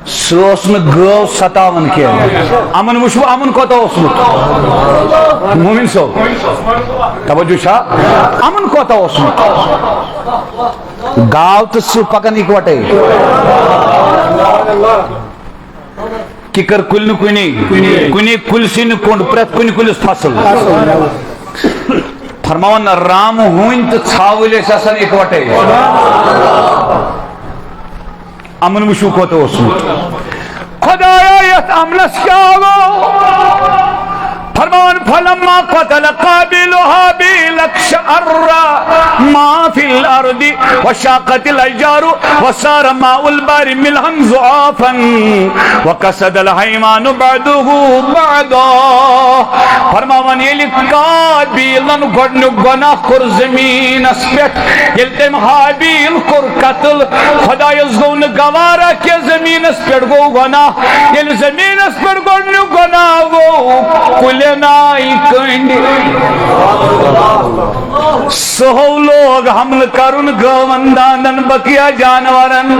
سُہ اوس نہٕ گٲو ستاوان کینٛہہ امن وٕچھو امن کوتاہ اوسمُت مومن صٲب توجہ چھا امن کوتاہ اوسمُت گاو تہٕ سُہ پکان اِکوٹے کِکر کُلۍ نہٕ کُنے کُلسٕے نہٕ کوٚنڈ پرٛٮ۪تھ کُنہِ کُلِس فصل فرماون رام ہوٗنۍ تہٕ ژھاوٕلۍ ٲسۍ آسان اِکوٹے امن وٕچھو کوتاہ اوسمُت خدایا یتھ عملس کیٛاہ گوٚو فرمان فلما قتل قابل حابیل اقشعر ما في الارض وشاقت الاشجار وصار ماء البحر ملحا ضعافا وقصد الحيوان بعده بعضا فرماون ییٚلہِ قابیلن گۄڈنیُک گۄناہ کوٚر زٔمیٖنس پٮ۪ٹھ ییٚلہِ تٔمۍ حابیل کوٚر قتل خدایس گوٚو نہٕ گوارا کینٛہہ زٔمیٖنس پٮ۪ٹھ گوٚو گۄناہ ییٚلہِ زٔمیٖنس پٮ۪ٹھ گۄڈنیُک گۄناہ گوٚو کُلٮ۪ن آیہِ کٔنڈۍ سہو لوگ حملہٕ کرُن گٲون داندن بقیہ جانورن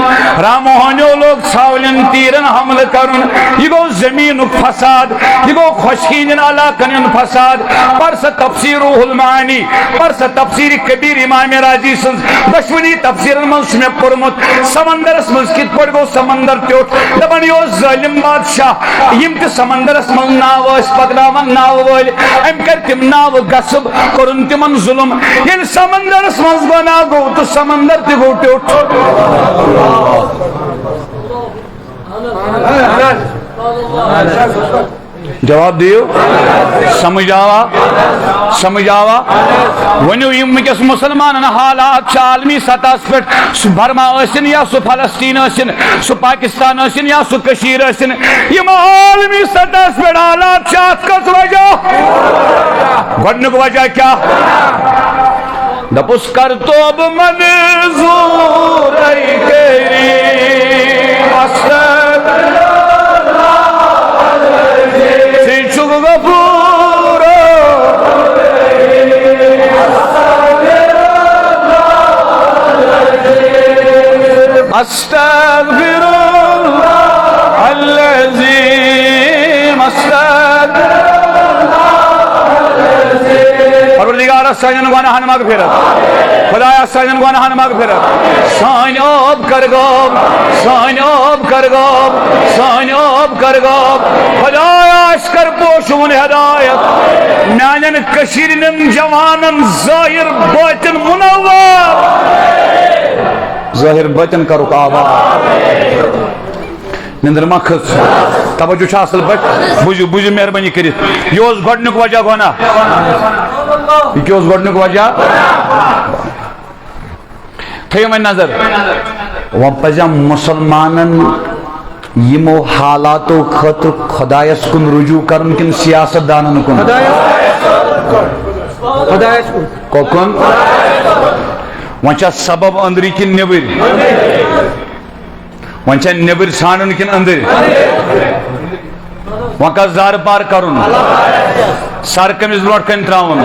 راموہنیو لوگ ژھاولٮ۪ن تیٖرن حملہٕ کرُن یہِ گوٚو زٔمیٖنُک فساد یہِ گوٚو خۄشکی ہٕنٛدٮ۪ن علاقن ہُنٛد فساد پر سا تفسیر روح المعانی پر سا تفسیر کبیر امام راضی سٕنٛز دۄشوٕنی تفسیرن منٛز چھُ مےٚ پوٚرمُت سمندرس منٛز کِتھ پٲٹھۍ گوٚو سمندر ٹیوٚٹھ دپان یہِ اوس ظٲلِم بادشاہ یِم تہِ سمندرس منٛز ناوٕ ٲسۍ پکناوان ناوٕ وٲلۍ أمۍ کٔرۍ تِم ناوٕ غصب کوٚرُن تِمن ظُلم ییٚلہِ سمندرس منٛز گۄناہ گوٚو تہٕ سمندر تہِ گوٚو ٹیوٚٹھ جواب دیو سمجھ آوا ونیو یم ونکس مسلمان حالات عالمی سطح پہ سہ برما ٲسِن یا سہ فلسطین ٲسِن سہ پاکستان ٲسِن یا سہ کشیر ٲسِن یم عالمی سطح پہ حالات ات کس وجہ گۄڈنیُک وجہ کیا دپُس کر توب منظور ای کریم استغفر غفور استغفر العظیم استغفر پروردگار سانین گناہن مغفرت خدایا سانین گناہن مغفرت سان آب کر غاب سان آب کر غاب سان آب کر غاب خدایا اس کر پوشون ہدایت میانن کشیرن جوانن ظاہر باطن منور ظاہر باطن کرو آباد نندر ما کھژ توجہ چھ اصل پٲٹھۍ بوٗزِو مہربٲنی کٔرِتھ یہِ اوس گۄڈنیُک وجہ گۄناہ یہِ کیٛاہ اوس گۄڈنیُک وجہ تھٲیِو وۄنۍ نظر وۄنۍ پزِ مُسلمانن یِمو حالاتو خٲطرٕ خۄدایس کُن رجوع کرُن کِنہٕ سیاست دانن کُن کُن وۄنۍ چھا سبب أنٛدرٕ کِنہٕ نیٚبٕرۍ وۄنۍ چھا نیٚبٕرۍ ژھانڈُن کِنہٕ أنٛدٕرۍ وۄنۍ کس زارٕ پار کرُن سر کٔمِس برونٛٹھ کَنہِ ترٛاوُن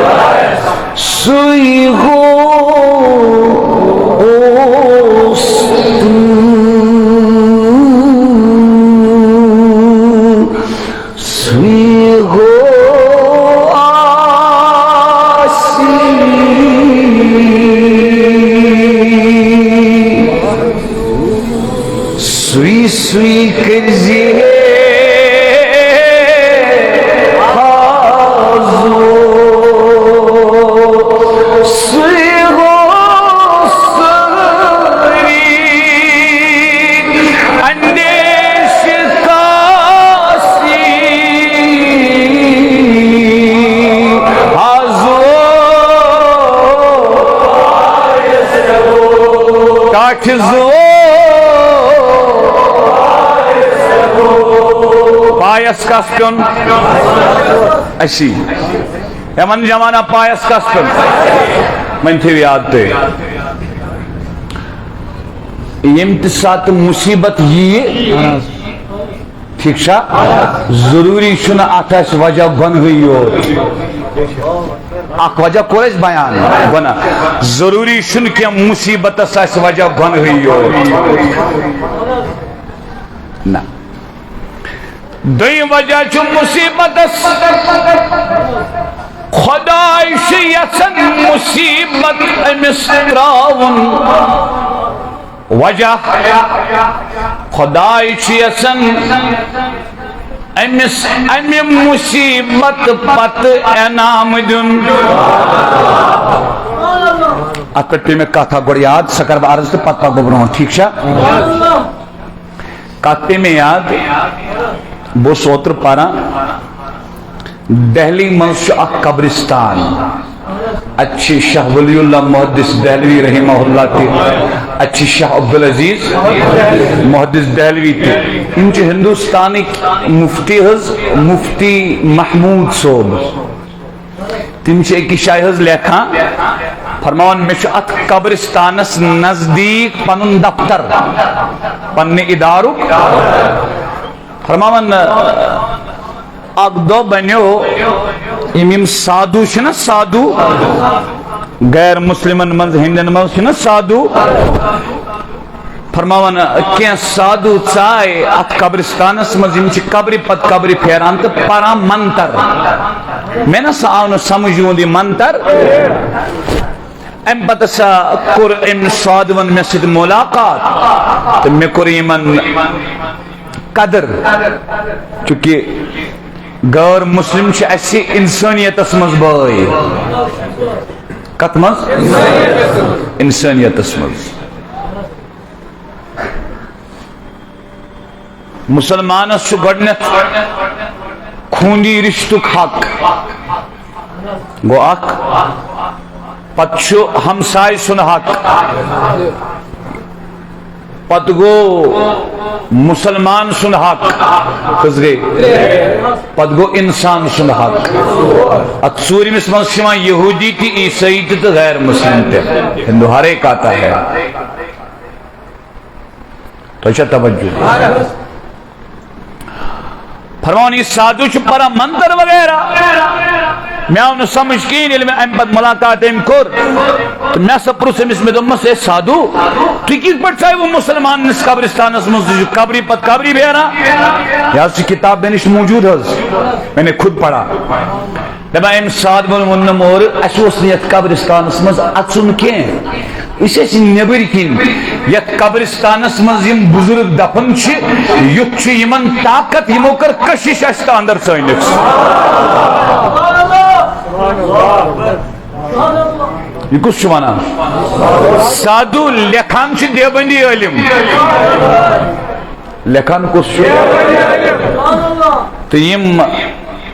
سُے اوس سُے کٔرزِ پٹھزو پایس کس پیون اسی یمن جمانہ پایس کس پیون من تھیو یاد تے امتسات مصیبت یہ ٹھیک شا ضروری شنہ آتاش وجہ گن ہوئی ہو اک وجہ کوریس بیان گناہ ضروری شنہ کیا مصیبت ساس وجہ گن ہوئی ہو نا دوئی وجہ چو مصیبت خدای شیعسن مصیبت امستراون وجہ خدای شیعسن امی مصیبت پت انام دن اکٹی میں کہتا گوڑ یاد سکر بارز تو پت پت ببرون ٹھیک شا کہتے میں یاد وہ سوتر پارا دہلی منش اک قبرستان اچھی شاہ ولی اللہ محدث دہلوی رحمہ اللہ تی اچھی شاہ عبدالعزیز محدث دہلوی تی انچہ ہندوستانی مفتی حض مفتی محمود صوب تمچہ ایک شاہ حض لیکھا فرماؤن میں ات قبرستانس نزدیک پنن دفتر پنن ادارو فرماؤن اک دو بنیو امیم سادو شنا سادو غیر مسلمان منز ہندن منز شنا سادو فرماون کیا سادو چائے ات قبرستانس منز امچ قبری پت قبری پھیران تو پارا منتر میں نا ساؤن سمجھوں دی منتر ام پتہ سا کور ام سادون میں سید ملاقات تو میں کور ایمن قدر چونکہ غیر مسلم چھ اسی انسانیت اسمز بائی کتمز انسانیت اسمز مسلمان اس گڑنت خونی رشتک حق گو اک پتشو ہمسائی سن حق پت گو مسلمان سن حق کس گئی پت گو انسان سن حق اکسوری میں سمجھ شما یہودی تی عیسائی تی تو غیر مسلم تے ہندو ہر ایک آتا ہے تو اچھا توجہ فرماؤن یہ سادو چھ پرا منتر وغیرہ میں انہوں سمجھ کی علم احمد ملاقات ام کور تو میں سپرو سے اس میں دمس ہے سادو تو کس پر چاہے وہ مسلمان نس قبرستان اس مزدی قبری پت قبری بھی ہے نا یہاں سے کتاب بینش موجود ہے میں نے خود پڑھا جب ام ساد بن منم اور اشوسنیت قبرستان اس مز اچھن کیں اسے سے نبر کن یا قبرستان اس مز یم بزرگ دفن چھ یت چھ یمن طاقت یمو کر کشش اشتا اندر سائنکس یہ کس شمانا سادو لکھان چھ دیوبندی علم لکھان کس شمانا تو یم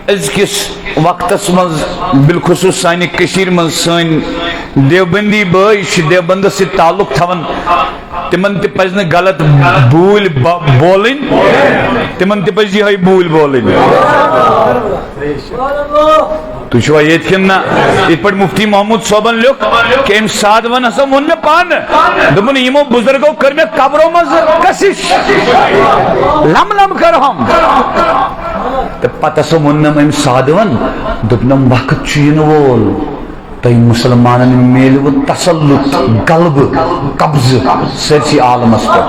از کس وقت اسمز بالخصوص سانی کشیر من سانی دیوبندی بائی دیوبند سے تعلق تھون تمن تی پزن غلط بول بولن تمن تی پزی ہے بول بولن تو شو آیت کننا اس پر مفتی محمود صوبن لوگ کہ ام ساد ون حسن ون میں پان دمون ایمو بزرگوں کر میں قبروں مز کسش لم لم کر ہم تو پتہ سو منم ام ساد ون دبنم وقت چین وول تو مسلمانن میل و تسلط قلب قبض سرسی عالم اس پر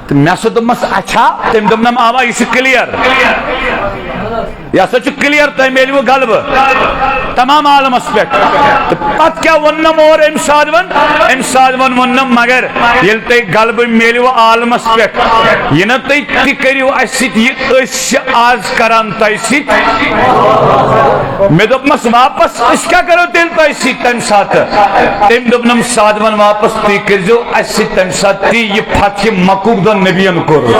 تو میں سو دمس اچھا تم دمنم آوا یہ کلیر یا سچ کلیر تھی میری وہ غلب تمام عالم اس پہ پت کیا ونم اور امساد ون ونم مگر یل تی غلب میری وہ عالم اس پہ یہ نہ تی کریو اسیت یہ اس آز کران تی سیت میں دبنس واپس اس کیا کرو تیل تی سیت تم ساتھ تم دبنم ساد ون واپس تی کرجو اسیت تم ساتھ تی یہ فتح مکوب دن نبیان کرو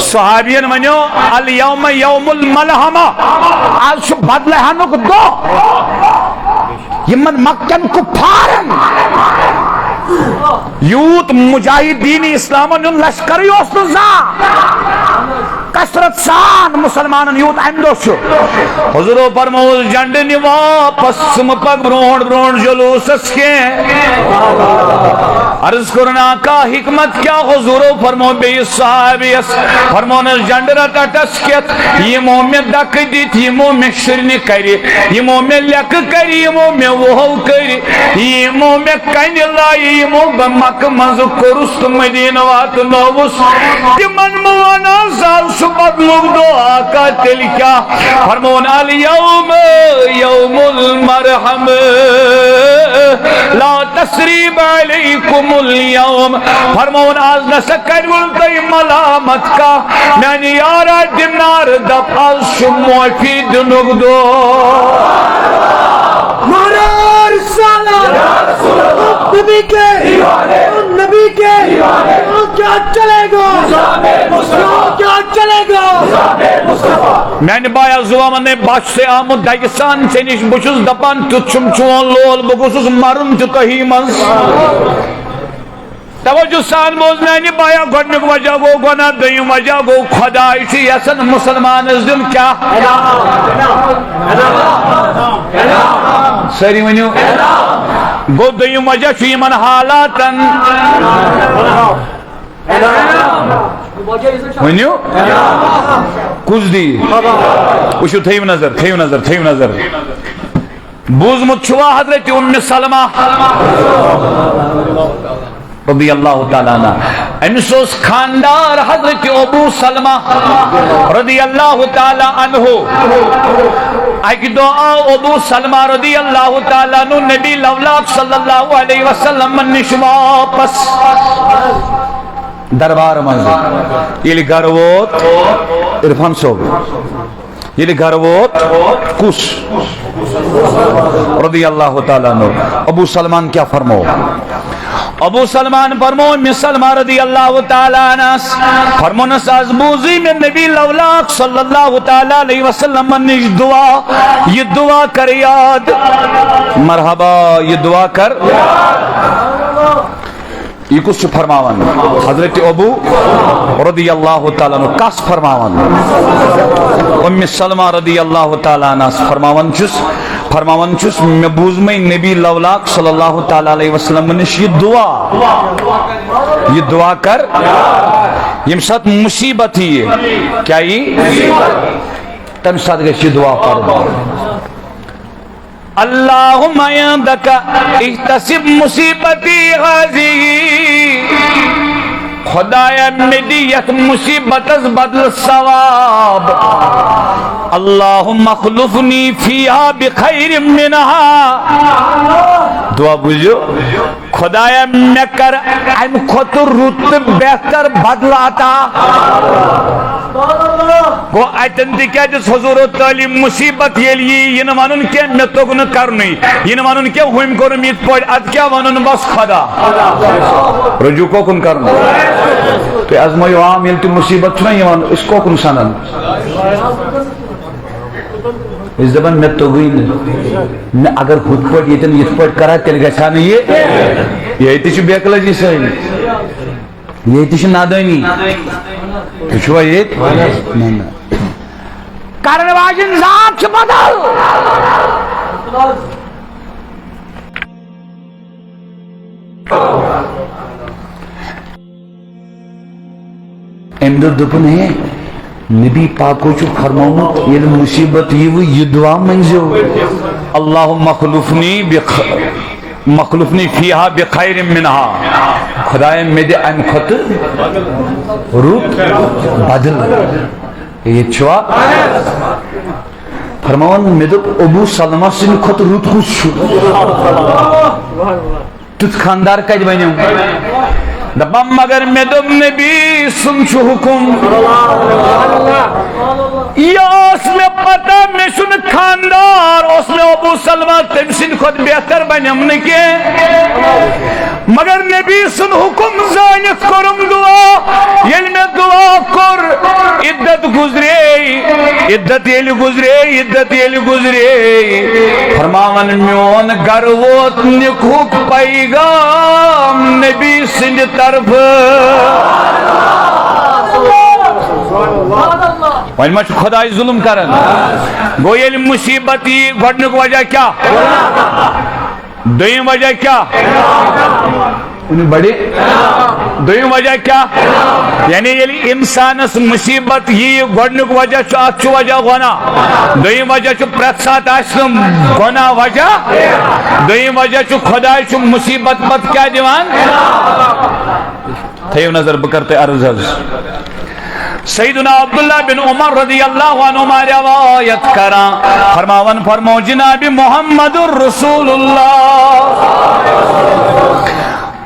صحابین منیو الیوم یوم الملحمہ آج شو بدلہانک دو یمن مکن کفارن یوت مجاہدین اسلام لشکر کثرت سان مسلمان یوت ام دو حضور فرمو جنڈ نی واپس پک برونٹ برونٹ جلوسس کے عرض کرنا کا حکمت کیا حضور فرمو بے صحابیس فرمو نس جنڈ رٹا ٹسکت یمو میں دک دیت یمو میں شرن کری یمو میں لک کری یمو میں وہو کری یمو میں کن لائی یمو بمک مز کرست مدین وات نوس تمن موانا سال شبت مگدو آقا تل کیا فرمون الیوم یوم المرحم لا تسریب علیکم اليوم فرمون آز نسکر ولدی ملامت کا میں یارا دنار دب آز شموع فی دنگدو مارا رسالہ نبی کے کیا چلے گا کیا چلے گا میں نے بایا زوامن نے باش سے آمد دائیسان سے نش بچوز دپان تچم چون لول بگوسوس مرم تتہی منز توجہ سان موز میں نے بایا گھڑنک وجہ گو گنا دیم وجہ گو خدا اسی یسن مسلمان اس دن کیا سری ونیو گو دیم وجہ چی من حالاتن ونیو کچھ دی وشو تھیو نظر بوزمت چھوا حضرت ام سلمہ رضی اللہ تعالیٰ عنہ امسوس خاندار حضرت ابو سلمہ رضی اللہ تعالیٰ عنہ ایک دعا ابو سلمہ رضی اللہ تعالیٰ عنہ نبی لولاک صلی اللہ علیہ وسلم منش واپس دربار منظر یہ گھر ووت عرفان صاحب یہ گھر ووت کس رضی اللہ تعالیٰ عنہ ابو سلمان کیا فرمو ابو سلمان فرمو من سلمہ رضی اللہ تعالیٰ عنہ فرمو نساز بوزی میں نبی لولاک صلی اللہ تعالیٰ علیہ وسلم منش دعا یہ دعا کر یاد مرحبا یہ دعا کر یہ کچھ فرماون حضرت ابو رضی اللہ تعالیٰ عنہ کس فرماون ام سلمہ رضی اللہ تعالیٰ عنہ فرماون چس میں بوز میں نبی لولاک صلی اللہ تعالیٰ علیہ وسلم نے یہ دعا کر یم ساتھ مصیبت ہی ہے کیا یہ تم ساتھ گئے یہ دعا پر اللہم عندک احتسب مصیبتی غازی خدایا مدیت مصیبت از بدل ثواب اللہم اخلفنی فیہا بخیر منہا دعا بوجھو خدایا میں کر ام خطر رت بہتر بدل آتا گو ایتن دی کیا جس حضور و تعلیم مصیبت یہ نمانن کیا میں تگن کرنی یہ نمانن کیا ہوئیم کرم یہ پوڑ اد کیا ونن بس خدا رجوع کو کن کرنی تو از میں عام یہ مصیبت چھنا یہ اس کو کن سنن اس دبن میں توگین اگر خود پڑ یہ پڑ کرا تیل گچھا نہیں یہ تیچو بیکلا جی صحیح یہ تیچو نادانی تیچو یہ کرنے واجن ذات سے بدل امدر دپن ہے نبی پاکو چو فرمومت یہ مصیبت یہ دعا منزو اللہم مخلفنی فیہا بخیر منہا خدای میدے ام خطر روت بدل یہ چھوا فرمون میدو ابو سلمہ سن خطر روت خوش شو تت خاندار کج بنیوں دبا مگر میں دب نبی سن چھو حکم یا اس میں پتہ میں سن خاندار اس میں ابو سلمہ تم سن خود بہتر بنیم نکے مگر نبی سن حکم زانت کرم دعا یل میں دعا کر عدت گزرے عدت یل گزرے فرماون میون گر ووت نکھوک پیغام نبی سند طرف وۄنۍ ما چھُ خۄداے ظُلم کران گوٚو ییٚلہِ مُصیبت یی گۄڈنیُک وجہ کیٛاہ دوٚیِم وجہ کیٛاہ بڑی دوٚیِم وجہ کیٛاہ یعنی ییٚلہِ اِنسانس مُصیبت یی گۄڈنیُک وجہ چھُ اتھ چھُ وجہ گۄناہ دوٚیِم وجہ چھُ پرٛٮ۪تھ ساتہٕ آسہِ نہٕ گۄناہ وجہ دوٚیِم وجہ چھُ خۄداے چھُ مُصیبت پتہٕ کیٛاہ دِوان تھٲیِو نظر بہٕ کرٕ تۄہہِ عرض حظ سیدنا عبداللہ بن عمر رضی اللہ عنہما روایت کران فرماون فرمو جناب محمد الرسول اللہ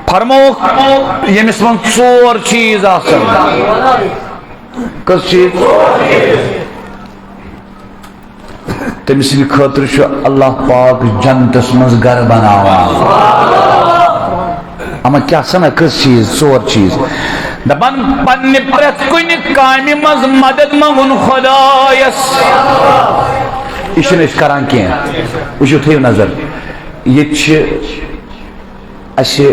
فرمو یمس من ژور چیز آسن کس چیز تمس سٕنٛدِ خٲطرٕ چھُ اللہ پاک جنتس منٛز گھر بناوان اما کیا سنا کس چیز ژور چیز دپان پننہِ پرٛٮ۪تھ کُنہِ کامہِ منٛز مدد منگُن خۄدایس یہِ چھِنہٕ أسۍ کران کینٛہہ وٕچھِو تھٲیِو نظر ییٚتہِ چھِ اَسہِ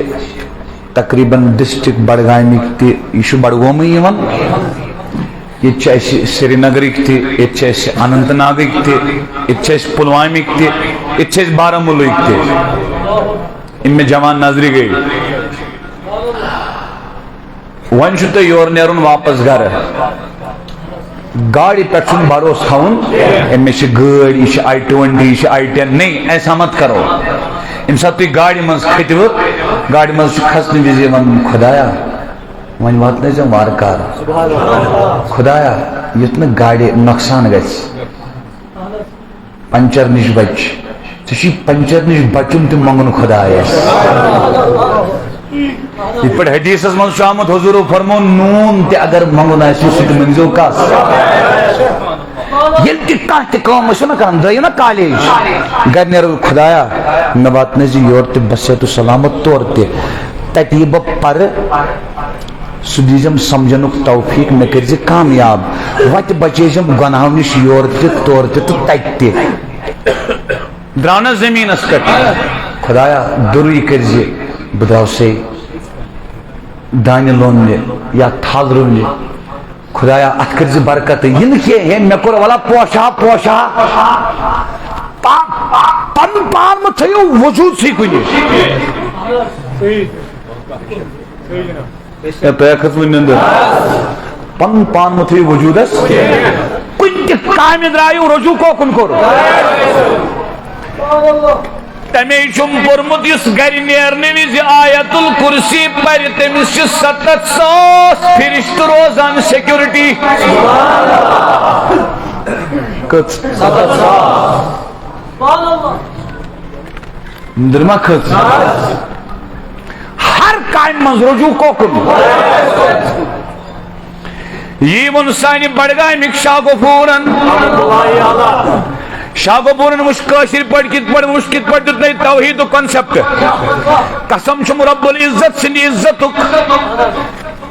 تقریٖبن ڈسٹرک بڈگامِکۍ تہِ یہِ چھُ بڈگومٕے یِوان ییٚتہِ چھِ اَسہِ سرینگرٕکۍ تہِ ییٚتہِ چھِ اَسہِ اننت ناگٕکۍ تہِ ییٚتہِ چھِ اَسہِ پُلوامِکۍ تہِ ییٚتہِ چھِ اَسہِ بارہمولہٕکۍ تہِ یِم مےٚ جوان نظرِ گٔے وۄنۍ چھُ تۄہہِ یورٕ نیرُن واپس گرٕ گاڑِ پٮ۪ٹھ چھُنہٕ بھروسہٕ تھاوُن أمِس چھِ گٲڑۍ یہِ چھِ I-20 یہِ چھِ I-10 نہیں ایسا مت کرو ییٚمہِ ساتہٕ تُہۍ گاڑِ منٛز کھٔتِوٕ گاڑِ منٛز چھُ کھسنہٕ وِزِ وَنُن خۄدایا وۄنۍ واتنٲیزٮ۪م وارٕ کارٕ خۄدایا یُتھ نہٕ گاڑِ نۄقصان گژھِ پنچر نِش بچ ژےٚ چھُے پنچر نِش بچُن تہِ منگُن خۄدایس یِتھ پٲٹھۍ حدیثس منٛز چھُ آمُت حضوٗرو فرموو نوٗن تہِ اگر منگُن آسہِ سُہ تہِ مٔنگزیو کس ییٚلہِ تہِ کانٛہہ تہِ کٲم ٲسِو نا کران درٛٲیِو نا کالیج گرِ نیرو خۄدایا مےٚ واتنٲیزِ یورٕ تہِ بصحت و سلامت تورٕ تہِ تتہِ یہِ بہٕ پرٕ سُہ دیٖزٮ۪م سمجھنُک توفیٖق مےٚ کٔرزِ کامیاب وتہِ بچٲیزٮ۪م گۄناہو نِش یورٕ تہِ تورٕ تہِ تہٕ تتہِ تہِ درٛاو نا زٔمیٖنس پٮ۪ٹھ خۄدایا دُرٕے کٔرزِ بہٕ درٛاوسے دانہِ لوننہِ یا تھل رُونہِ خۄدایا اتھ کٔرزِ برکت یہِ نہٕ کینٛہہ ہے مےٚ کوٚر ولا پوشہا پنُن پان مہ تھٲیِو وجوٗدسٕے کُنہِ تۄہہِ کھٔژوٕ نِندٕر پنُن پان مہ تھٲیِو وجوٗدس کُنہِ تہِ کامہِ درٛایِو رجوٗع کوکُن کوٚر تمے چھُم پوٚرمُت یُس گرِ نیرنہٕ وِزِ آیت الکُرسی پرِ تٔمِس چھِ 7,000 فرشتہٕ روزان سیکیورٹی کٔژ نِندٕر ما کھٔژ ہر کامہِ منٛز رجوٗع کوکُن یی ووٚن سانہِ بڈگامِکۍ شاہ غفوٗرن شاہ غفوٗرن وٕچھ کٲشِر پٲٹھۍ کِتھ پٲٹھۍ وٕچھ کِتھ پٲٹھۍ دیُت نَے توحیٖدُک کنسیپٹ قسم چھُم رب العزت سٕنٛدِ عزتُک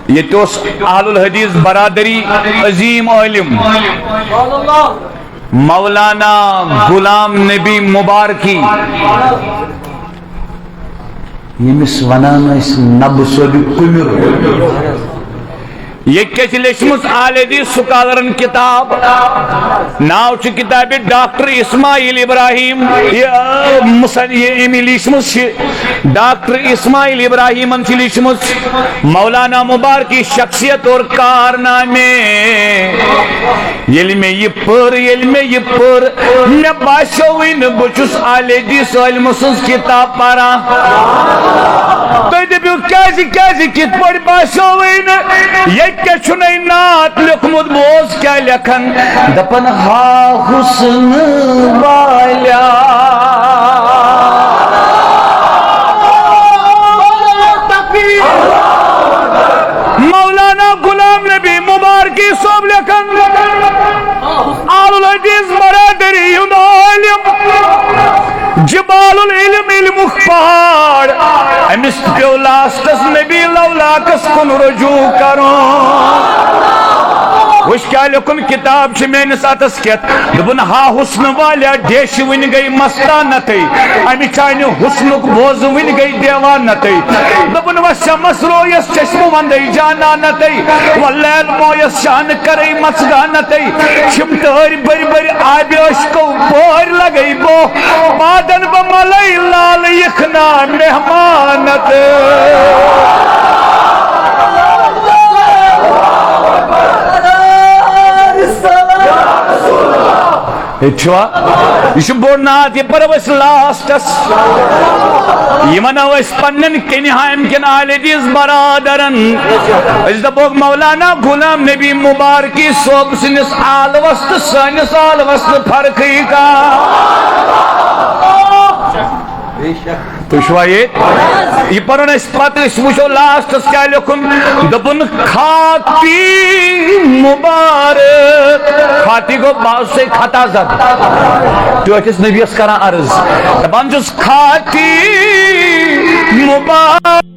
ییٚتہِ اوس اہل الحدیث برادری عظیٖم عٲلِم مولانا غلام نبی مبارکی ییٚمِس ونان ٲسۍ نبہٕ صٲبہِ کُمِر ییٚتہِ کیٛاہ چھِ لیچھمٕژ اہل حدیث سکالرن کِتاب ناو چھُ کِتابہِ ڈاکٹر اسماعیل ابراہیم أمۍ لیچھمٕژ چھِ ڈاکٹر اسماعیل ابراہیمن چھِ لیچھمٕژ مولانا مبارکی شخصیت اور کارنامے ییٚلہِ مےٚ یہِ پٔر مےٚ باسیوٕے نہٕ بہٕ چھُس اہل حدیث عٲلمہٕ سٕنٛز کِتاب پران تُہۍ دٔپِو کیٛازِ کِتھ پٲٹھۍ باسیوٕے نہٕ ییٚتہِ کیٛاہ چھُنَے نعت لیوٚکھمُت بوز کیٛاہ لیکھن دپن ہا حسن والیاں مولانا غلام نبی مبارکی صٲب لیکھن اہل الحدیث برادری ہُنٛد عٲلِم جبال العلم علمُک پہاڑ أمِس پیوٚو لاسٹس نبی لولاکس کُن رجوع کرُن وش کیا لکن کتاب چھ میانس اتس کت دبن ہا حسن والیا ڈیش ون گئی مستانتی امی چانہ حسنک بوز ون گئی دیوانتی دبن و شمس رویس چشم وندی جانانتی واللیل مویس شان کری مصگانتی شمتر بری بری آبی عشقو بور لگئی بو مادن بملائی لال یخنا مہمانت چھوا یہ بوڑ نات یہ پر اس لاسٹس یہ منو اس پنن کنہائم کن آل دیز برادرن اس دبوک مولانا غلام نبی مبارکی صوب سنس آل وست سنس آل وست فرقی کا تو شوا یہ پرن اس پت اس وچو لاسٹس کیا لکھن دبن کھاتی مبارک کھاتی کو باز سے کھتا زد تو اکس نبی اس کرا عرض دبن جس کھاتی مبارک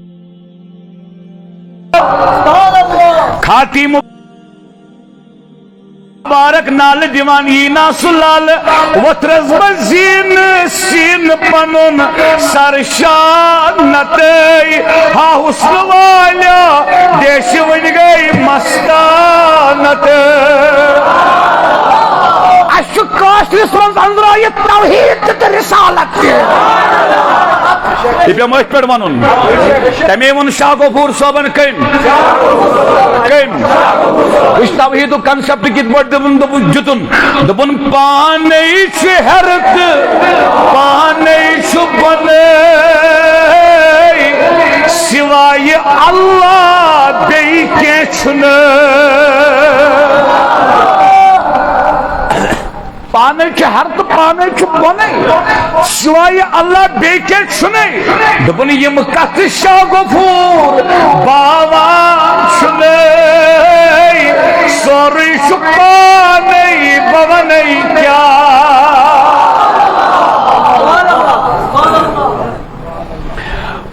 کھاتی مبارک نال دیوان اینا سلال وطرز بزین سین پنن سرشانتی ہا حسن والیا دیش ون گئی مستانتی اشک کاشترس منز اندرائیت توحید تر رسالت یہ پہ مجھ پر ونن تمیم شاہ غفور صوبن کم اس توحید و کنسپٹ کت بڑھ دبن دبن جتن دبن پانی چھ حرت پانی چھ بنے سوائے اللہ بے کے چھنے پانے چھ حرت پانے چھ بنے سوائے اللہ بے کے چھنے دبن یہ مکت شاہ غفور باوان چھنے سوری شپانے بونے کیا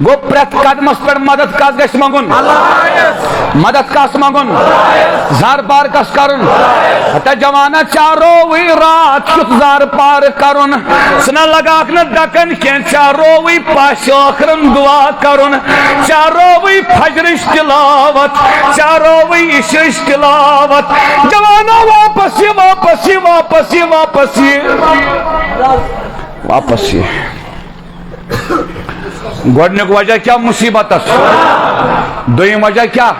گو پرت قدمس پر مدد کاس گشت مانگن مدد کاس مانگن زار پار کس کرن حتی جوانا چاروی رات شت زار پار کرن سنا لگاکن ڈکن کین چاروی پاش آخرن دعا کرن چاروی فجرش تلاوت چاروی عشرش تلاوت جوانا واپسی واپسی واپسی واپسی واپسی گوڑنک وجہ کیا مصیبت اس دویم وجہ کیا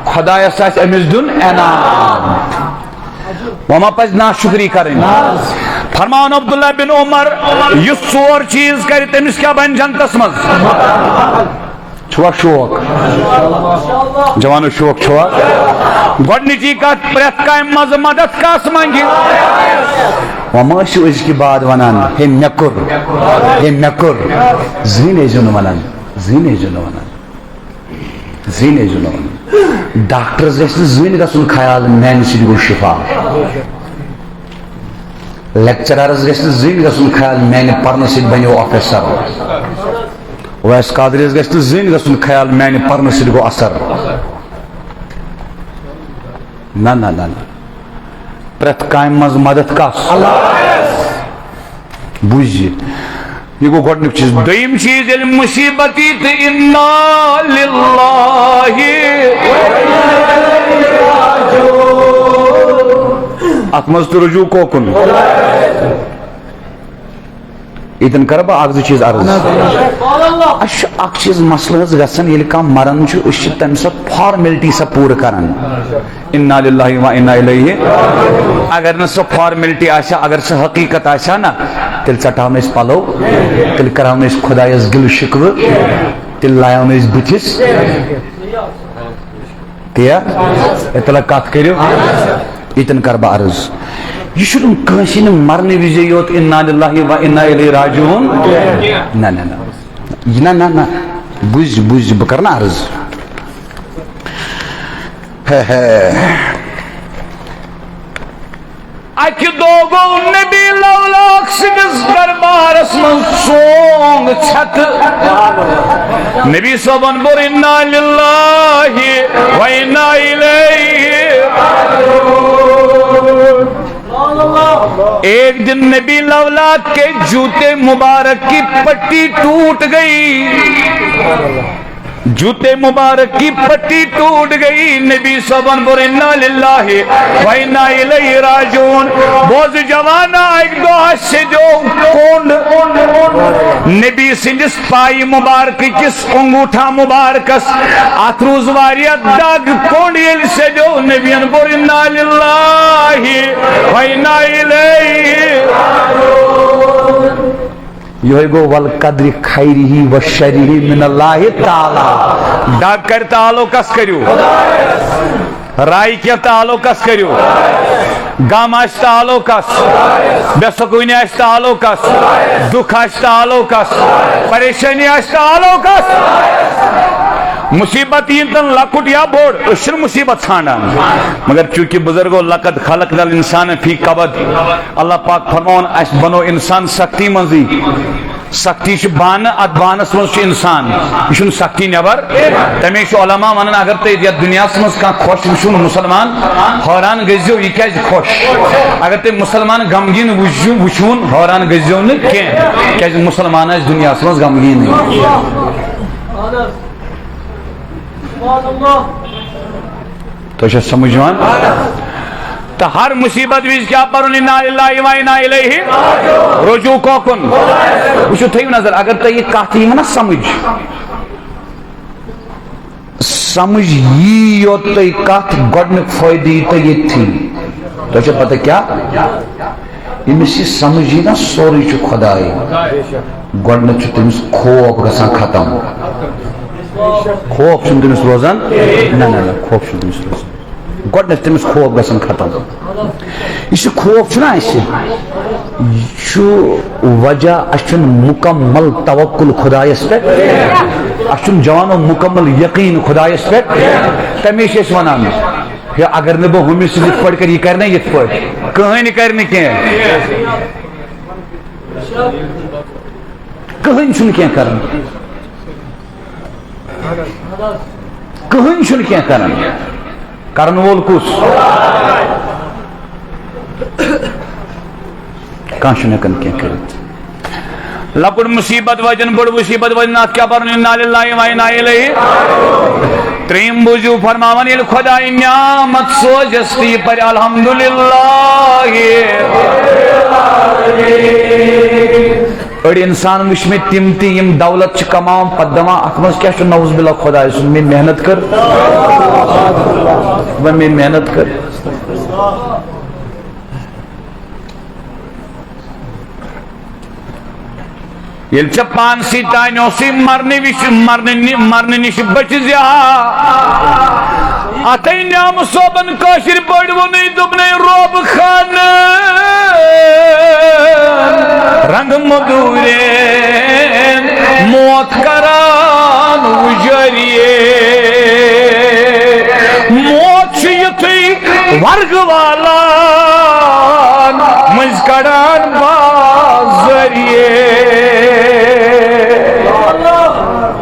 خدای ساس امز دن انام وما پس ناشکری کریں فرمان عبداللہ بن عمر یہ سور چیز کری تمس کیا بن جنتس مز چھوا شوق جوانو شوق چھوا گوڑنچی کا پریت کا مز مدد کاس مانگی وما شو اس کی بعد ونان ہے مکر زینے جن ونان زینے جن ونان زینے جن ونان ڈاکٹرز گژھِ زینے گژھُن خیال میانہِ سۭتۍ گوٚو شفا لیکچررز گژھِ زینے گژھُن خیال میانہِ پرنہٕ سۭتۍ بنیو آفیسر ویس قادریز گژھِ زینے گژھُن خیال میانہِ پرنہٕ سۭتۍ گوٚو اثر نہ نہ نہ پرت کامہِ منٛز مدد کس بوٗزِ یہ گو گۄڈنیُک چیز دوٚیِم چیز ییٚلہِ مصیبتی تہٕ اِنَّا لِلَّهِ اتھ منٛز تہِ رجوع کوکُن ییٚتٮ۪ن کرٕ بہٕ اکھ زٕ چیٖز عرض اَسہِ چھُ اکھ چیٖز مسلہٕ حظ گژھان ییٚلہِ کانٛہہ مران چھُ أسۍ چھِ تمہِ ساتہٕ فارمیلٹی سۄ پوٗرٕ کران اِنَّا لِلَّهِ وَإِنَّا إِلَيْهِ اگر نہٕ سۄ فارمیلٹی آسہِ اگر سۄ حقیٖقت آسہِ نا تیٚلہِ ژٹہون أسۍ پلو تیٚلہِ کرہون أسۍ خۄدایس گِلہٕ شِکوٕ تیٚلہِ لایہون أسۍ بٕتھِس تیا اطلاع کتھ کٔرِو ییٚتٮ۪ن کرٕ بہٕ عرض یہ چھُنہٕ کٲنٛسہِ نہٕ مرنہٕ وِزے یوت اِنَّا لِلَّهِ وَإِنَّا إِلَيْهِ راجعوٗن نہ نہ نہ نہ نہ بوٗزِ بہٕ کرٕ نا عرض اکہ دو گو نبی لولاک سنس دربارس من سونگ چھت نبی صبن بر انا للہ و انا الیہ ایک دن نبی لولاد کے جوتے مبارک کی پٹی ٹوٹ گئی، جوتے مبارک کی پٹی ٹوٹ گئی، نبی صبن پر انا للہ و انا الیہ راجعون، بوز جوانا ایک دو سے جو کونڈ نبی سندس پائی مبارک کس انگوٹھا مبارکس اتروز واریا داگ کونڈ یل سے جو نبی پر انا للہ و انا الیہ راجعون۔ یہ گو والقدر خیرہ و شرہ من اللہ تعالی، ڈاک کر تعلقس کریو، رائی کیا تعلقس کریو، غم آس تعلقس، بے سکونی آس تعلقس، دکھ آس تعلقس، پریشانی آس تعلقس، مصیبت یہ لکٹ یا بوڑ اشن مصیبت ژھانڈان، مگر چونکہ بزرگو لقد خلقنا الانسان فی کبد، اللہ پاک فرمون اس بنو انسان سختی منزی، سختی چھ بان ات بانس مز انسان، یہ سختی نبر، تمے علماء ونان اگر تھی یتھ دنیا مز کھانا خوش وچھو مسلمان حیران گزیو یہ کیاز خوش، اگر تھی مسلمان غمگین وچھون حیران گزیو نہ کیاز مسلمان اس دنیا مز غمگین تو سمجھوان تو ہر مصیبت ویز کیا پرون انا للہ و انا الیہ رجوع کوکن وچھو تھیو نظر اگر تو یہ کہتی ہے نا سمجھ یہ یوت تو یہ کہت گوڑنک فائدی تو یہ تھی تو چھو پتہ کیا یہ مسی سمجھی نا سوری چھو خدای گوڑنک چھو تمس خوف گسان ختم، خوف چھو تمس روزان نا خوف چھو تمس روزان گوڑنک تمس خوف گسان ختم، یہ خوف چھنا یہ وجہ اچھن مکمل توکل خدایس پہ، اچھن جوانو مکمل یقین خدایس پہ، تمیش اس ونان یا اگر نبو ہمی سے لکھ پڑھ کر یہ کرنا یہ پڑھ کہیں نہیں کرنے کے کہیں چھن کیا کرنا، کہیں چھن کیا کرنا، کرن وول کس کانشن کن کیا کرت لپڑ مصیبت وجن بڑ مصیبت وجن ات کیا پرن انا للہ و انا الیہ تریم بوجو فرماون یہ خدا نعمت سوجستی پر الحمدللہ اور انسان وش میں تمتی یم دولت چھ کماؤں پت دما اکمز کیا چھو نوز بلا خدا اس میں محنت کر میں محنت کر یل چھ پانسی تانیو سی مرنے نش بچ زیا اتائی نام صوبن کاشر پڑھو نہیں دبنے روب خان رنگ مدورے موت کران وجریے موت شیطی ورگ والا مجھ کڑان بازریے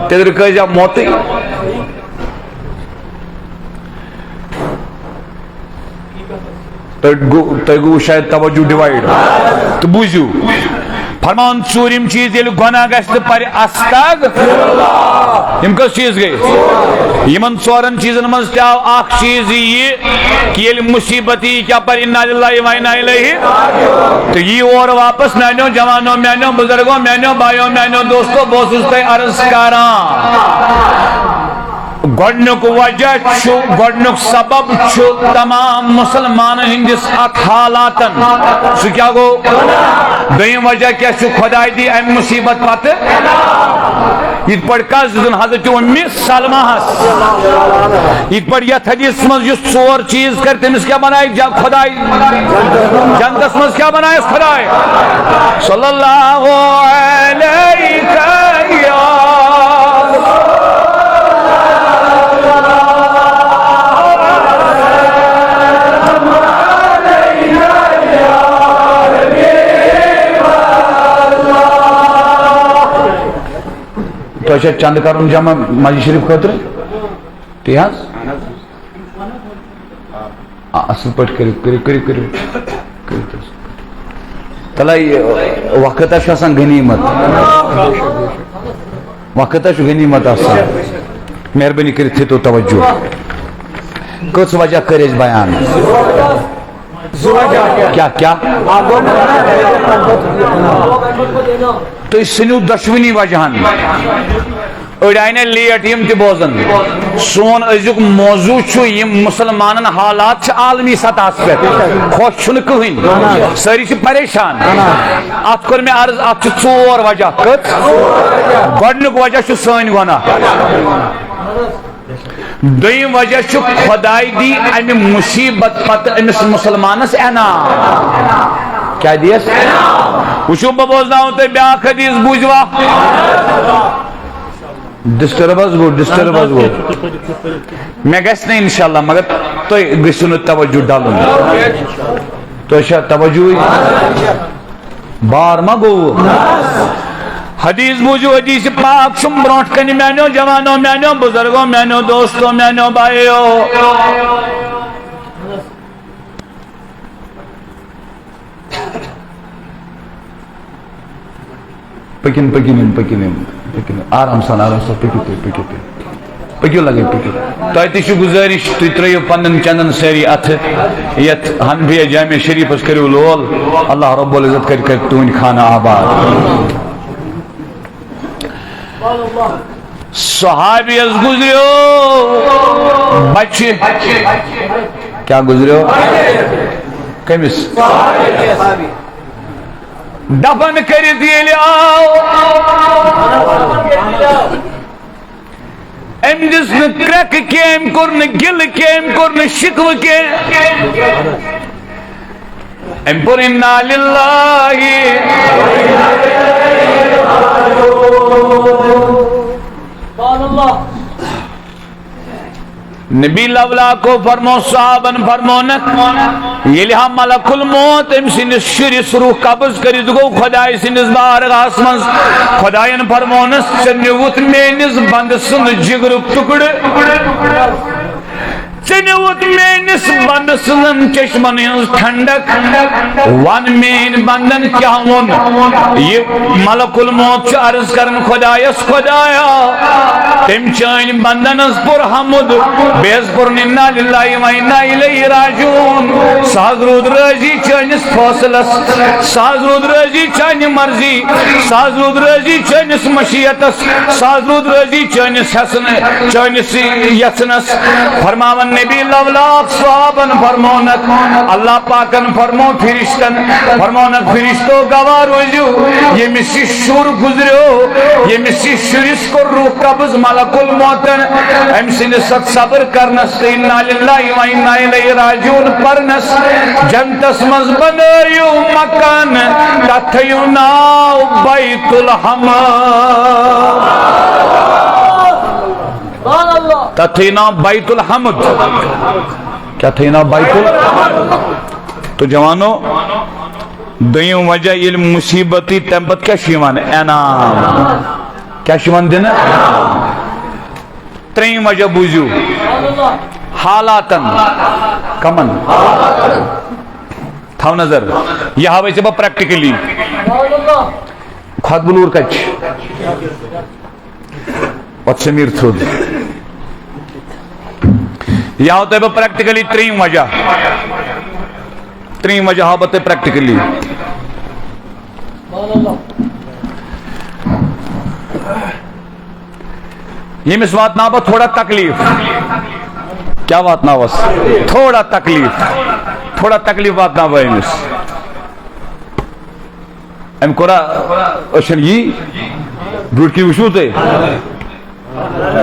تیدر کہا جا موتی تیگو شاید توجہ ڈیوائیڈ تو بوجھو فرمان چوریم چیز یل گناہ گشت پر استاگ یم کس چیز گئی یمن ژورن چیزن مز تاو اخ چیز یہ کہ یل مصیبتی کیا پر انا للہ و انا الیہ تو یہ اور واپس میانو جوانوں میانو بزرگوں میانو بھائیوں میانو دوستوں بوسس تے عرض کراں گوڑنک وجہ چھو گوڑنک سبب چھو تمام مسلمان ہندس ات حالاتن سو کیا گو دویم وجہ کیا چھو خدای دی ایم مصیبت پاتے یہ پڑھ کاز دن حضرت امی سلمہ ہس یہ پڑھ یہ حدیث مز جو ژور چیز کرتے مس کیا بنائے خدای جنت مز کیا بنائے خدای صلی اللہ علیہ تو اچھا چند کرن جمع ماجی شریف خطر تیاز اصل پٹ کرو تلائی وقت آسان غنیمت وقت غنیمت آسان مہربانی کرت تو توجہ کس وجہ کرس بیان کیا تو سنو دشونی وجہن اڑائی نے لیٹ یم تی بوزن سون ازیک موضوع چھو یم مسلمانن حالات چھ عالمی سطح پہ خوش چھن کہین ساری چھ پریشان ات کر میں عرض ات چھ ژور وجہ کت گۄڈنیُک وجہ چھ سٲنۍ گۄناہ دویم وجہ چھ خدائی دی امہ مصیبت پتہ امس مسلمانس انعام کیا دیس وچھو بہ بوزناو تہ بیاکھ حدیث بوزوا ڈسٹربنس گو میں گھس نہیں انشاءاللہ مگر تو گھسو نہ توجہ ڈالن تو شاید توجہ بار ما گو حدیث بوجھو حدیث پاک شم برونٹ کنی میانو جوانو میانو بزرگو میانو دوستو میانو بائیو پکن آرام سان پکیو لگے تہ تہ گزارش تھی ترو پن چندن ساری ات یت حنفیہ جامع شریفس کرو لول اللہ رب العزت کر تہند خانہ آباد صحابی از گزریو بچے کیا گزریو کمس دفن کرت یل آو ام دس کرک کی ام کور گل کی ام کور شکو کی ام پور انا للہ نبی لولا کو فرمو صحابن فرمونک یلی ہم ملک الموت ام سندس شرس روح قبض کرت گو خدای سندس بارگاہس من خداین فرمونس ژے نیوت میانس بند سند جگرک ٹکڑ ژے نیوت میانس بند سندن چشمن ہنز ٹھنڈک ون مین بندن کیا ون یہ ملک الموت عرض کرن خدایس خدایا تم چان بندن اس پر حمد بیس پر انا للہ و انا الیہ راجعون ساز رود رضی چانس فاصلس ساز رود رضی چان مرضی ساز رود رضی چانس مشیتس ساز رود رضی چانس حسن چانس یسنس فرماون نبی لولاک صحابن فرمونک اللہ پاکن فرمو فرشتن فرمونک فرشتو گوار وجو یہ مسی شور گزریو یہ مسی شرس کو روح قبض ملک الموتن ام سن ست صبر کرنس انا للہ و انا الیہ راجعون پرنس جنتس مز بنایو مکان تتھیو ناو بیت الحمد تتھی ناو بیت الحمد کیا تھی ناو بیت الحمد تو جوانو دویم وجہ علم مصیبتی تمپت کیا شیوان انعام کیا شیوان دینا ترین وجہ بوجھو حالاتن کمن تھاو نظر یہاں ویسے با پریکٹیکلی خود بلور کچ وات سمیر تھرود یہاں ہوتا ہے با پریکٹیکلی ترین وجہ ہاں بتے پریکٹیکلی یہ مس وات نا با تھوڑا تکلیف کیا وات نا بس تھوڑا تکلیف وات نا با امس ام کورا اشن یہ بروٹ کی وشو تے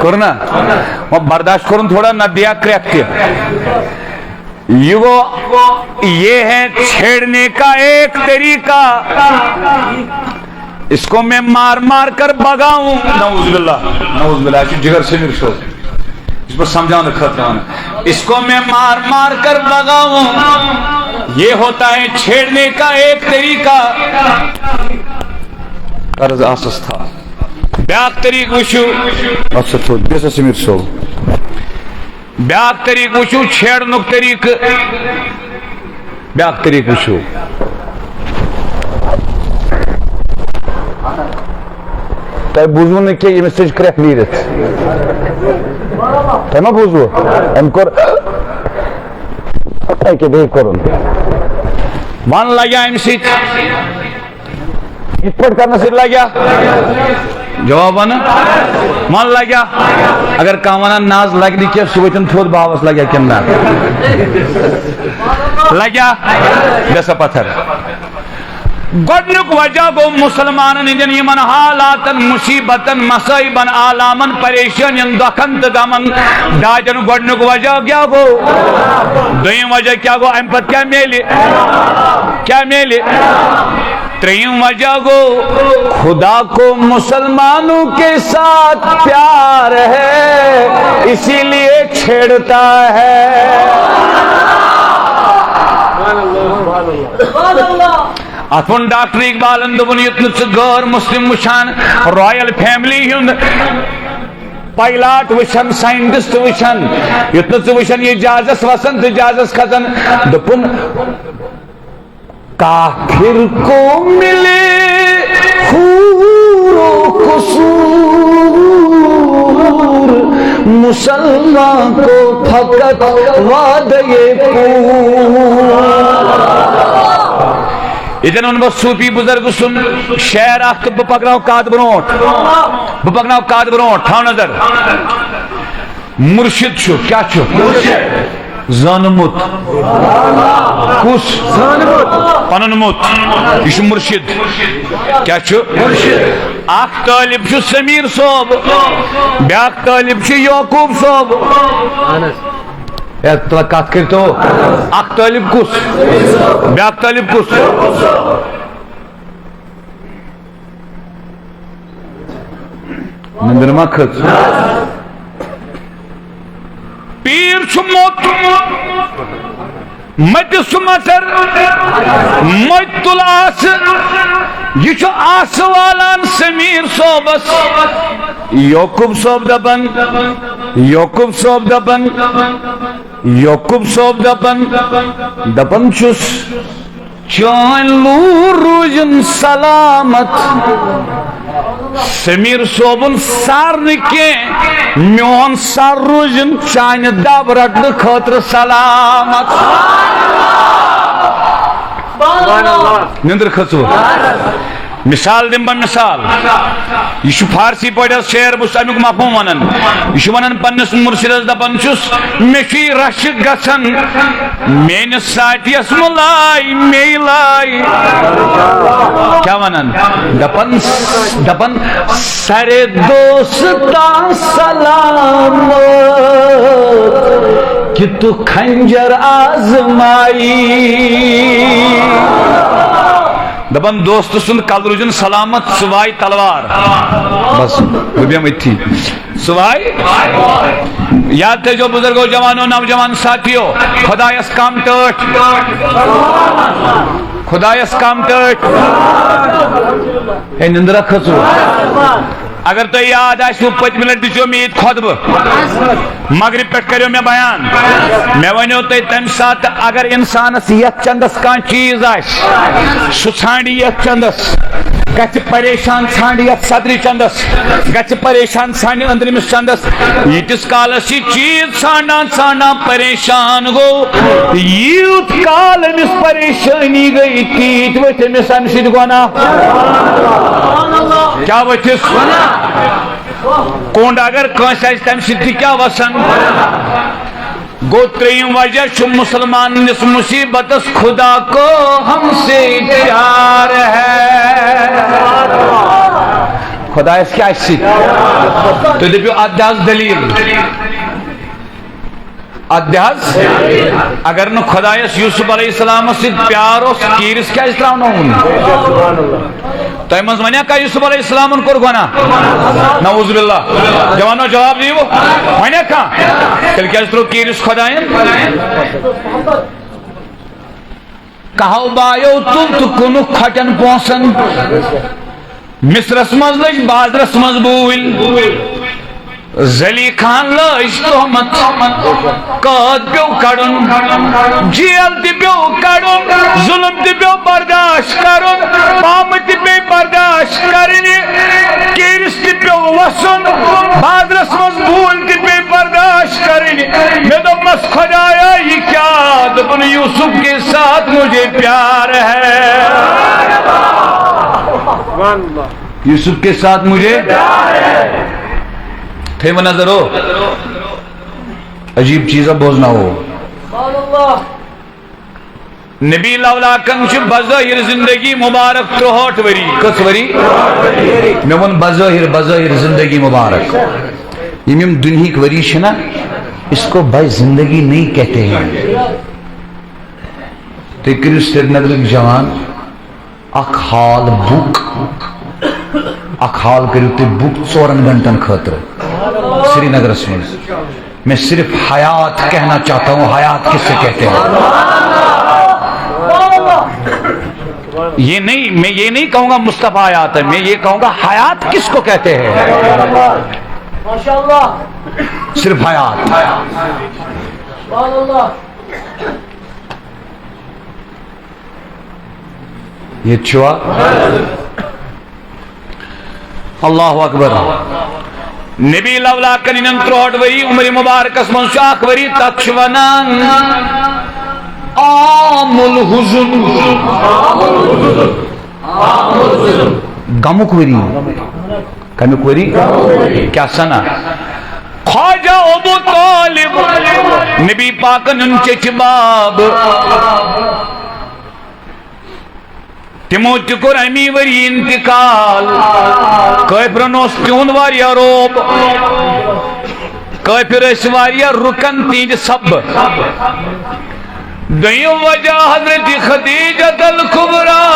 کرنا وہ برداشت کرن تھوڑا نہ دیا کریک کے یہ ہے چھیڑنے کا ایک طریقہ اس کو میں مار مار کر بگاؤں نعوذ باللہ جگر سے میرے شو اس پر سمجھاؤں خطرہ اس کو میں مار مار کر بگاؤں یہ ہوتا ہے چھیڑنے کا ایک طریقہ قرض آسس تھا بیاک طریق وشو اچھا تو بیسا سے میرے شو بیاق طریق وچھو چھیڑنک طریق بیاق طریق وچھو تہ بوزو نا کہ یہ سج کریک نیرت تہ ما بوزو ام کور کہ بیٚیہِ کوٚرُن ون لگیا امہِ سۭتۍ یِتھ پٲٹھۍ کرنہٕ سۭتۍ لگیا جواب ون ون لگیا اگر کانٛہہ ونان نہ حظ لگہِ نہٕ کینٛہہ سُہ ؤتھِن تھوٚد باوس لگیا کِنہٕ نہ لگیا گژھا پتھر گۄڈنیُک وجہ گوٚو مُسلمانن ہٕنٛدٮ۪ن یِمن حالاتن مُصیبتن مصٲیبن آلامن پریشٲنین دۄکھن تہٕ غمن ڈاجن گۄڈنیُک وجہ کیٛاہ گوٚو دوٚیِم وجہ کیٛاہ گوٚو امہِ پتہٕ کیٛاہ میلہِ ترٛیٚیِم وجہ گوٚو خدا کو مسلمانوں کے ساتھ پیار ہے اسی لیے چھیڑتا ہے اتن ڈاکٹر اقبالن دوٚپُن یُتھ نہٕ ژٕ غٲر مسلم وٕچھان رایل فیملی ہُنٛد پایلاٹ وٕچھان ساینٹسٹ وٕچھان یُتھ نہٕ ژٕ وٕچھان یہِ جہازس وسان تہٕ جہازس کھسان دوٚپُن کافر کو ملے حور و قصور مسلمان کو فقط وعدے پور اتن ون بہ صوفی بزرگ سن شعر اخ تو بہ پکناو کات برونٹ تھاو نظر مرشد چھو کیا چھو زانمت کس پننمت یہ مرشد کیا چھو اخ طالب چھو سمیر صوب بیاکھ طالب چھو یعقوب صوب کت کرتو اخ طالب کس بیاکھ طالب کس نندر ما کھژ پیر چھُ موت متہِ سُہ مَثر مٔتۍ تُل آسہٕ یہِ چھُ آسہٕ والان سمیٖر صوبس یعقوب صوب دپان چھُس چٲنۍ لوٗر روٗزِن سلامت سمیر صوبن سار نہٕ کینٛہہ میون سر روٗزِن چانہِ دب رٹنہٕ خٲطرٕ سلامت نندر کھژو مثال دم بہ مثال یہ فارسی پٲٹھۍ شعر بہٕ امیُک مفہوم ونان یہ ونان پننس مرشدس دپان چھُس مےٚ چھُے رشہِ گژھان میٲنِس ساتھیس ملاے مے لاے کیا ونان دپان سرے دوستاں سلام کہ تو خنجر آزمائی دپان دوست سن کل روزن سلامت سوائے تلوار بس اتھی سوائے یاد تھے جو بزرگوں جوانوں نوجوان ساتھیوں خدایس کام ٹٲٹھ اے نندرا کھژو اگر تو یاد آسو پتمہِ لٹہِ دِژیو مےٚ ییٚتہِ خۄطبہٕ مغرب پٮ۪ٹھ کریو مےٚ بیان مےٚ ونیو تۄہہِ تمہِ ساتہٕ اگر انسانس یتھ چندس کانٛہہ چیٖز آسہِ سُہ ژھانڈِ یتھ چندس گژھِ پریشان ژھانڈِ یتھ صدرِ چندس گژھِ پریشان ژھانڈِ أنٛدرِمِس چندس ییٖتِس کالس یہِ چیٖز ژھانڈان پریشان گوٚو یوٗت کال أمِس پریشٲنی گٔے تیٖتۍ ؤتھۍ أمِس امہِ سۭتۍ گۄناہ کیا ؤتھِس کونڈ اگر کٲنٛسہِ آسہِ تمہِ سۭتۍ تہِ کیٛاہ وسان گوٚو ترٛیٚیِم وجہ چھُ مُسلمانس مصیبتس خدا کو ہم سے پیار ہے خدایس کیٛاہ آسہِ سۭتۍ تُہۍ دٔپِو اتھ دِ حظ دلیٖل اتھ دِ حظ اگر نہٕ خدایس یوسف علیہ السلامس سۭتۍ پیار اوس کیٖرِس کیٛازِ ترٛاونووُن تۄہہِ منٛز ونیا کانٛہہ یوسف علیہ السلامن کوٚر گۄناہ نعوذ باللہ جوانو جواب دیو ونیا کانٛہہ تیٚلہِ کیٛازِ ترٛوو کیٖرِس خۄداین کہو بایو تُل تہٕ کُنُکھ کھۄٹٮ۪ن پونٛسن مصرس منٛز لٔج بازرس منٛز بوٗلۍ زلی خان لٲج تہمت قٲد پیو کڑُن جیل تہِ پیو کڑُن ظلم تہِ پیو برداشت کرُن پامہٕ تہِ پیٚیہِ برداشت کرٕنہِ کیرِس تہِ پیو وسُن بازرس منٛز بوٗلۍ تہِ پیٚیہِ برداشت کرٕنہِ مےٚ دوٚپمس خۄدایا یہِ کیٛاہ دوٚپُن یوٗسف کے ساتھ مجھے پیار ہے یوسف کے ساتھ مجھے تھے وہ نظر ہو عجیب چیزہ بوزنا ہو نبی لولاکن چھ بظاہر زندگی مبارک 63 وری کس وری میں ون بظاہر زندگی مبارک یم دنہی کی وری چھنا اس کو بھائی زندگی نہیں کہتے ہیں تکریو سری نگر جوان اک حال بک اک حال کریو تی بک 4 گھنٹن خاطر سری نگر میں صرف حیات کہنا چاہتا ہوں حیات کس سے کہتے ہیں یہ نہیں میں یہ نہیں کہوں گا مصطفیٰ حیات ہے میں یہ کہوں گا حیات کس کو کہتے ہیں صرف حیات یہ چھوا اللہ اکبر نبی لولا کنن 63 وری عمر مبارکس من شاخ وری تکشونان عام الحزن غمک وری کمیک وری کیا سنا خواجہ ابو طالب نبی پاکن چچ باب تمو تہ کور امی وری انتقال کافرن اوس تہند واریاہ روب کافر ٲسۍ واریاہ رکن تہنٛدِ سب دوٚیِم وجہ حضرت خدیجۃ الکبریٰ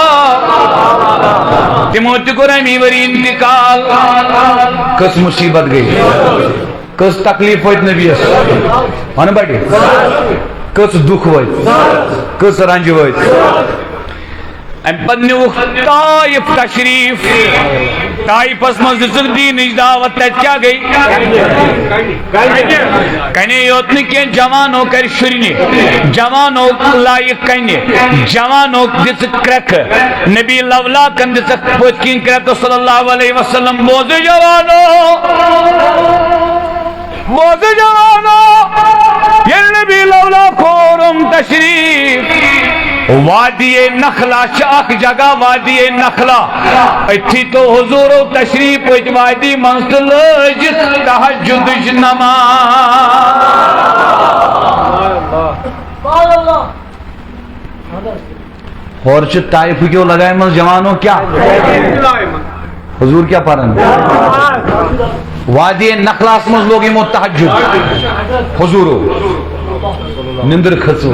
تمو تہ کور امی وری انتقال کس مصیبت گئی کس تکلیف وٲتۍ نبیس ون بڑِ کس دکھ وٲتۍ کس رنج وٲتۍ ام پنیوک طائف تشریف طائفس مز دژ دینچ دعوت تت کیا گئی کنے یوت نہ کی جوانو کر شرنی جوانو لائق کنے جوانو دژ کرک نبی لولا کن دژ پوت کین کرک صلی اللہ علیہ وسلم بوز جوانو یہ نبی لولا کورم تشریف وادی نخلا شاک جگہ وادی نخلا اتھی تو حضور و تشریف وچ وادی منزل تہجد نماز اور چھ طائف کیوں لگائے من جوانوں کیا حضور کیا پڑھن وادی نخلاس من لوگ یمو تہجد حضور نندر کھسو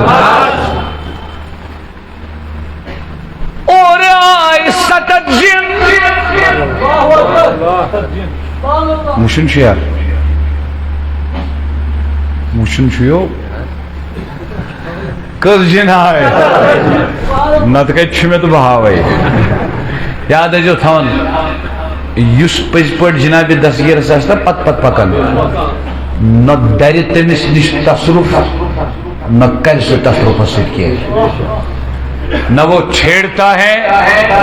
اور آئی 7 جن مشن چھو یار مشن چھو کس جن آئے نت کئی چھمت بہاوئی یاد ہے جو تھون یس پز پٹ جناب دستگیر ساستا پت پت پکن نہ داری تمس نش تصرف نہ کر سے تصرف سے کیے نہ وہ چھیڑتا ہے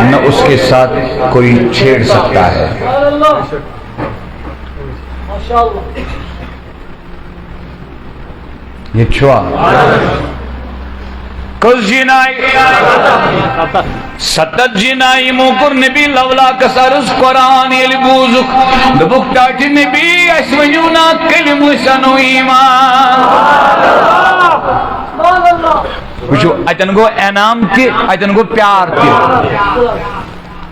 نہ اس کے ساتھ کوئی چھیڑ سکتا ہے یہ چھوا کس جنائی 7 جنائی موکر نبی لولا کسرس قرآن یلی بوزک دبک تاٹی نبی اسونیونا کلم سنو ایمان وچو اتن گو انعام تی اتن گو پیار تی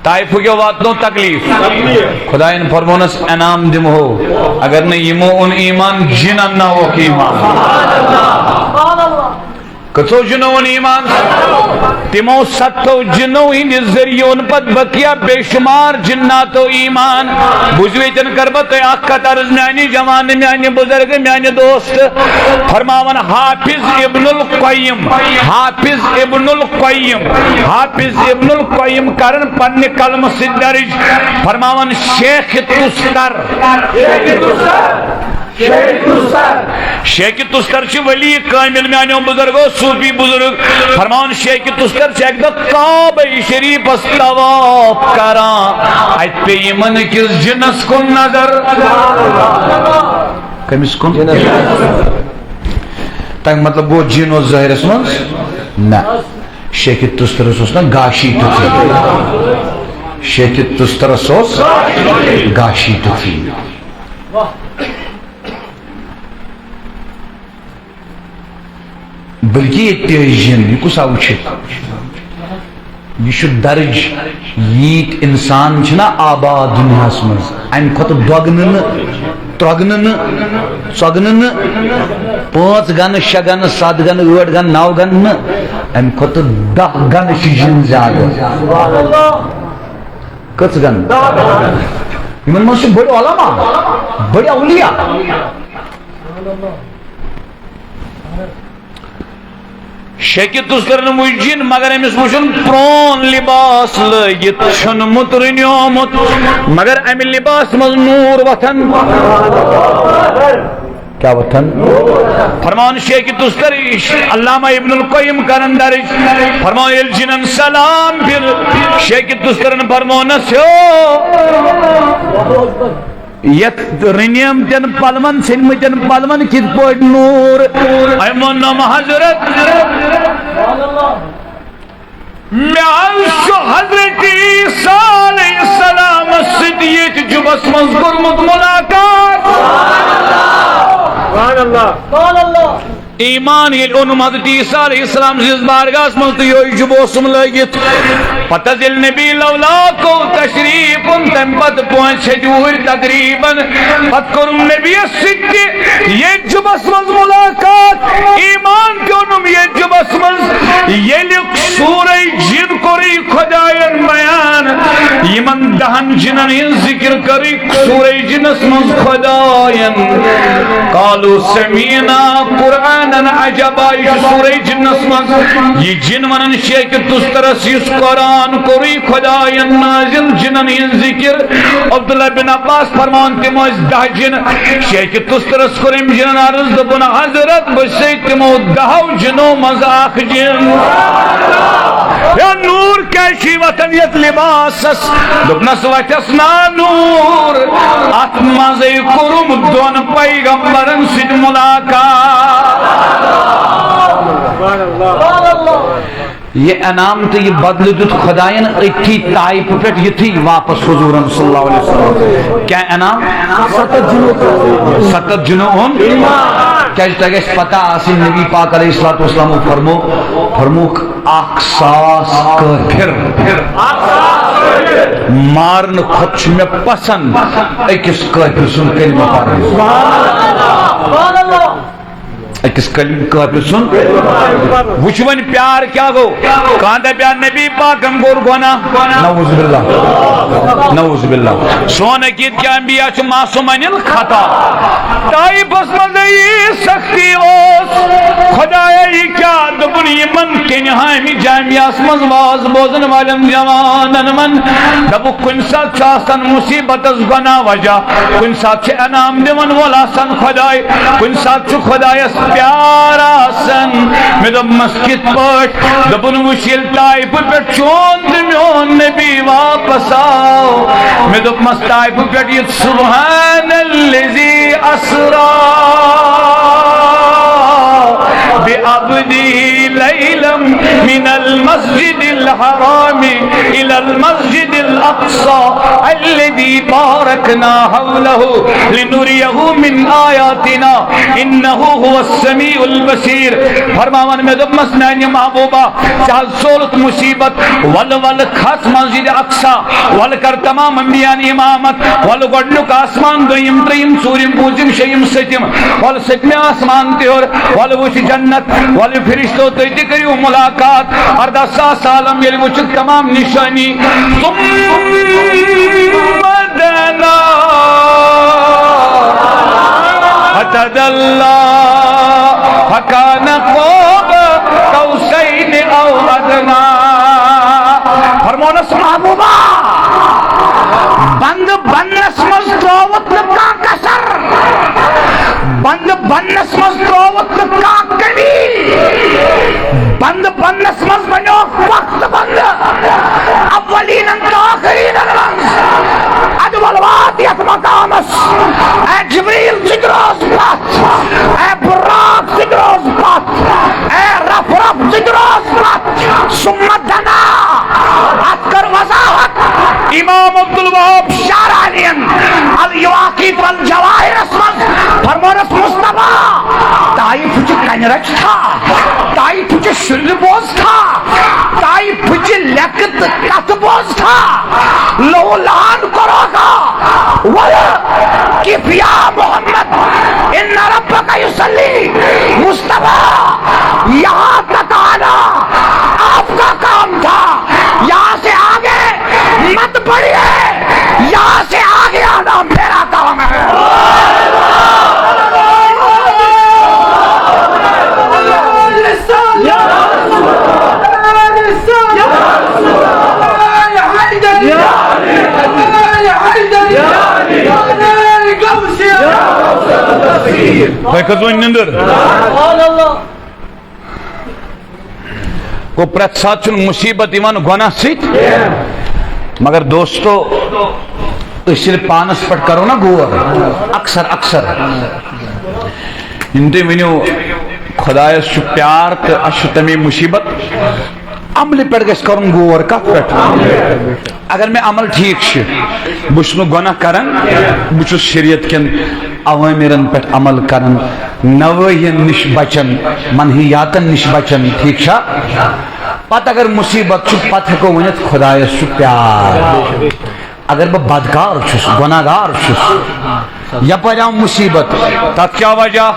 طائف کے واتنو تکلیف خدا ان فرمونس انعام دم ہو اگر نہیں یمو ان ایمان جنن نہ ہو کی ایمان کتو جنون ایمان تمو 7 جنو ہند ذریعون پت بکیا بے شمار جناتو ایمان بزویتن کربت اکت عرض میانی جوان میانی بزرگ میانی دوست فرماون حافظ ابن القیم حافظ ابن القیم حافظ ابن القیم کرن پن کلم سے درج فرماون شیخ تستر شیخ تستر چھ ولی کامل میانو بزرگو صوفی بزرگ فرمان شیخ تستر چھ ایک دو کعبہ شریف طواف کران ات پہ یمن کس جنس کن نظر کمس کن تک مطلب گو جن و ظاہر اسمان نا شیخ تستر اس نا گاشی تھی شیخ تستر اس گاشی تھی بلکہ یہ جن یہ کس آو یہ درج یت انسان چھنا آباد دنیا مز ام کھت دگن ترگن ژگن 5 گن 6 گن 7 گن 8 گن 9 گن ام کھت 10 گن جن زیادہ کت گن یمن مز بڑے علماء بڑے اولیاء شیخ تستر مجن مگر امس وچن پرون لباس لگت چھن مترنیومت مگر ام لباس مز نور وطن کیا وطن فرمان شیخ تستر علامہ ابن القیم کرن درج فرمان الجنن سلام پھر شیخ تستر فرمان سو یت رنیم تن پلمن سنمتن پلمن کت پوٹ نور ایمون نام حضرت میں حضرت عیسیٰ علیہ السلام صدیت جبس مذکر ملاقات ایمان یل اونم حضرت عیسیٰ علیہ السلام زیز بارگاہ من تو یہ جبوسم لگت پتہ دل نبی لولا کو تشریف تم پت پہنچ جوہر تقریبا پت کرم نبی سکت یہ جبس من ملاقات ایمان کے اونم یہ جبس من یہ لک سورہ جن کری خدایان بیان یمن دہن جنن ان ذکر کری سورہ جنس من خدایان قالوا سمینا قرآن عجبا یہ سورہ جنس من یہ جن ونن شیخ تسترس اس قرآن کوری خدایان نازل جنن ان ذکر عبداللہ بن عباس فرمان تمو اس 10 جن شیخ تسترس کریم جنن عرض دبنا حضرت بسی تمو 10 جنو مزاق جن یا نور کیشی وطن یت لباسس دبنس وچسنا نور اتمازی کرم دون پیغمبرن سید ملاقات یہ انعام تو یہ بدل دیت خدایان اتھی طائف پہ یہ تھی واپس حضور صلی اللہ علیہ وسلم کیا انعام 7 جنون کیا تک اس پتہ آسی نبی پاک علیہ السلام فرموک اقصاص کافر مارن خدش میں پسند ایکس کافر سن کلمہ پڑھ اکس کلیم کافر سن وچون پیار کیا گو کاندہ پیار نبی پاکم گور گونا نعوذ باللہ نعوذ باللہ سونا کیت کیا انبیاء چو معصومن الخطا تائی بس مدعی سختی اوس خدای کیا دبنی من کنہائی جامعہ اسمز واز بوزن والم جوانن من دبو کن ساتھ چاستن مصیبت از گنا وجہ کن ساتھ چھ انام دیون والا سن خدای کن ساتھ چھ خدای اس پیارا سن میں دب مسکت پٹ دبن وشیل تائپ پٹ چون دمیون نبی واپس آو میں دب مستائپ پٹ یہ سبحان اللذی اسرا بعبدی لیلم من المسجد الحرام الى المسجد الاقصى الذي باركنا حوله لنريه من آياتنا انه هو السميع البصير فرماون میں دب مسنانی محبوبہ چاہل سولت مصیبت ول خاص مسجد اقصى ول کر تمام انبیان امامت ول گڈنک آسمان دویم تریم سوریم پوزیم شیم ستیم ول ستم آسمان تیور ول وچ جنت ول فرشتو تیتی کریو ملاقات اردہ ساس عالم یلی وچ تمام نشانی ثم دنا فتدلى فكان قاب قوسين او ادنى فرمونس محبوبہ بند بنس مز تروت نکا کسر پنس مز تروت کا کمی بند پنس مز بنو وقت بند اولین تو آخرین اد والوادیت مقامس اے جبریل سگروز پت اے براق سگروز پت اے رف رف سگروز پت سمت دنا اذکر وضاحت امام عبدالوہاب شارانین الواقیت والجواہر اسمز فرمونس مصطفیٰ تائی پچھ کنرچ تھا تائی پچھ شل بوز تھا تائی پچھ لکت کت بوز تھا لو لان کرو گا وَلَا یا محمد ان ربک یصلی مصطفیٰ یہاں تک آنا آپ کا کام تھا یہاں سے آگے مت بڑھیے یہاں سے آگے آنا میرا کام ہے نندر کو پرت ساتھ چن مصیبت ایمان گناہ سیت مگر دوستو اس لیے پانس پٹ کرو نا گور اکثر انتے ونیو خدایس چھ پیار تو اچھ تمی مصیبت عمل پہ گھس کرن گور کت پہ اگر میں عمل ٹھیک چھ بچ نو گناہ کرن بچ شریعت کن اوامرن پہ عمل کرن نوین نش بچن منہیاتن نش بچن ٹھیک چھا پتہ اگر مصیبت چھ پتہ ہکو ونت خدایس چھ پیار اگر بہ بدکار چھس گناہگار چھس یپر آو مصیبت تک کیا وجہ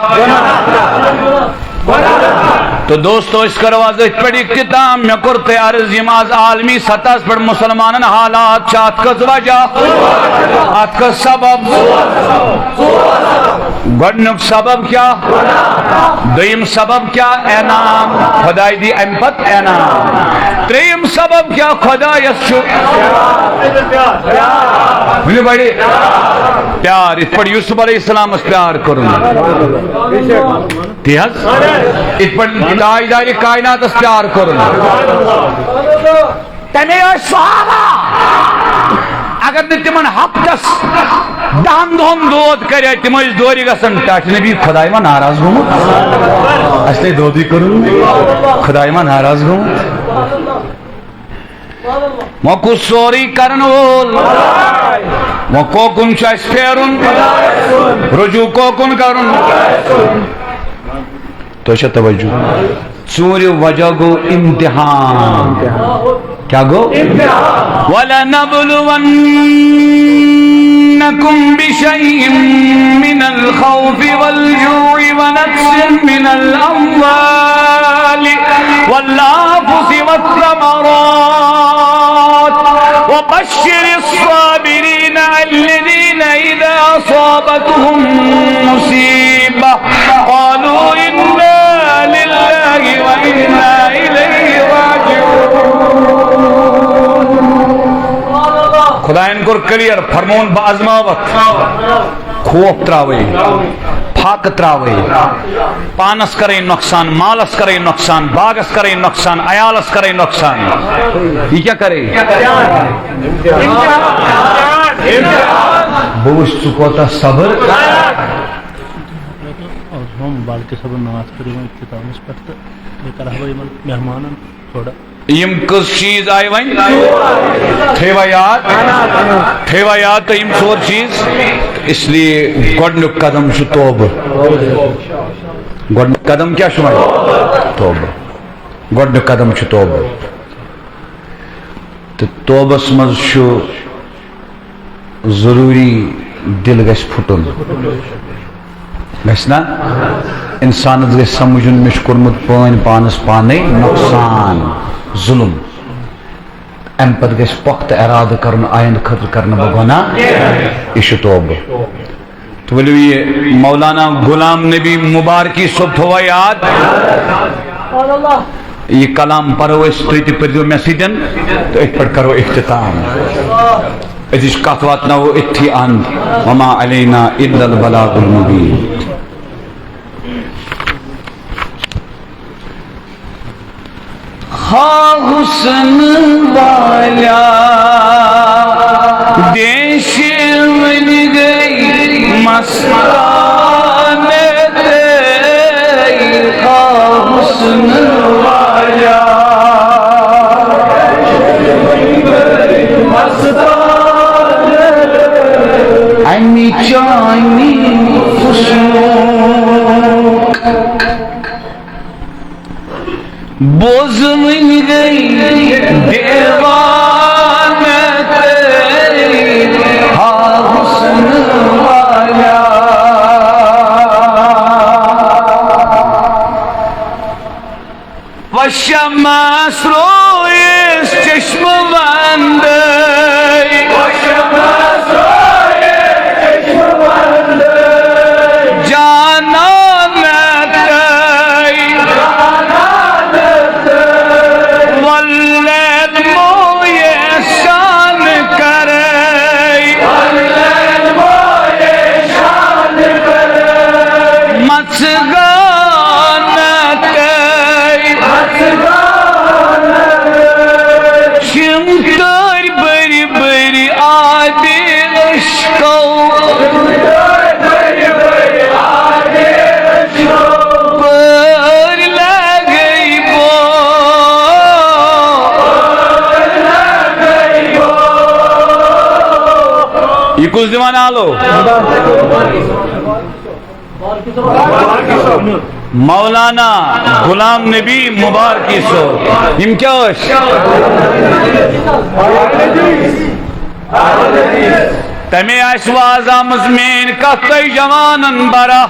تو دوستو اس کا رواز پڑھ اختتام میں کرتے عرض یماز عالمی سطح پر مسلمانن حالات چاہت کس وجہ آت کس سبب گڑنک سبب کیا دویم سبب کیا اینام خدای دی امپت اینام تریم سبب کیا خدای شو بلی بڑی پیار اس پر یوسف علیہ السلام اس پیار کروں تیز اس پر دائی کائنات اس پیار کروں تمہیں صحابہ اگر نتمن ہفتس دہن دہن دود کرے تم اس دوری گسن ٹاٹ نبی خدای ما ناراض گومت اصلی دودی کروں خدای ما ناراض گومت موکو سوری کرن وول موکو کن چاس پھیرن رجوع کو کن کرن تو اچھا توجہ ژوٗرِ وجہ گو امتحان کیا گو وَلَنَبْلُوَنَّكُمْ بِشَيْءٍ مِّنَ الْخَوْفِ وَالْجُوعِ وَنَقْصٍ مِّنَ الْأَمْوَالِ وَالْأَنفُسِ وَالثَّمَرَاتِ وَبَشِّرِ الصَّابِرِينَ الَّذِينَ إِذَا أَصَابَتْهُم مُّصِيبَةٌ قَالُوا إِنَّا لِلَّهِ وَإِنَّا إِلَيْهِ راجعون خدا ان کو کلیئر فرمون با ازماوت خوف تراوی پھاک تراوی پانس کرے نقصان مالس کرے نقصان باغس کرے نقصان عیالس کرے نقصان یہ کیا کرے بوش چکوتا صبر ہم بالکل صبر نماز کریں اختتامس پہ تو کرو مہمان تھوڑا یم کس چیز آئی وین تھیوا یاد تو یم ژور چیز اس لیے گۄڈنیُک قدم چھُ توبہ گۄڈنیُک قدم کیا چھُ وۄنۍ توبہ گۄڈنیُک قدم چھُ توبہ تہٕ توبس منٛز چھُ ضروٗری دل گژھِ پھُٹُن گژھِ نا انسانس گژھِ سمجھُن مےٚ چھُ کوٚرمُت پٲنۍ پانس پانے نۄقصان ظلم امہ پتہٕ گژھِ پۄختہٕ ارادٕ کرُن آیندٕ خٲطرٕ کرنہٕ بہٕ گۄناہ یہِ چھُ توبہ تو ؤلِو یہِ مولانا غلام نبی مبارکی صٲب تھووا یاد یہ کلام پرو أسۍ تُہۍ تہِ پٔرۍزیو مےٚ سۭتۍ تہٕ أتھۍ پٮ۪ٹھ کرو اختتام أزِچ کتھ واتناوو أتھی اند وما علینا الا البلاغ المبین حسن والا دیش بن گئی مستان دیکھا حسن والا امی چانی خوشنوک بوز من گئی دیوان تیری ہاں حسن والا وشمس رویس چشم بند یہ کچھ زمانہ آلو مولانا غلام نبی مبارکی سو یم کیا ہوش تمہیں آشواز آمزمین کہتے جوانن برا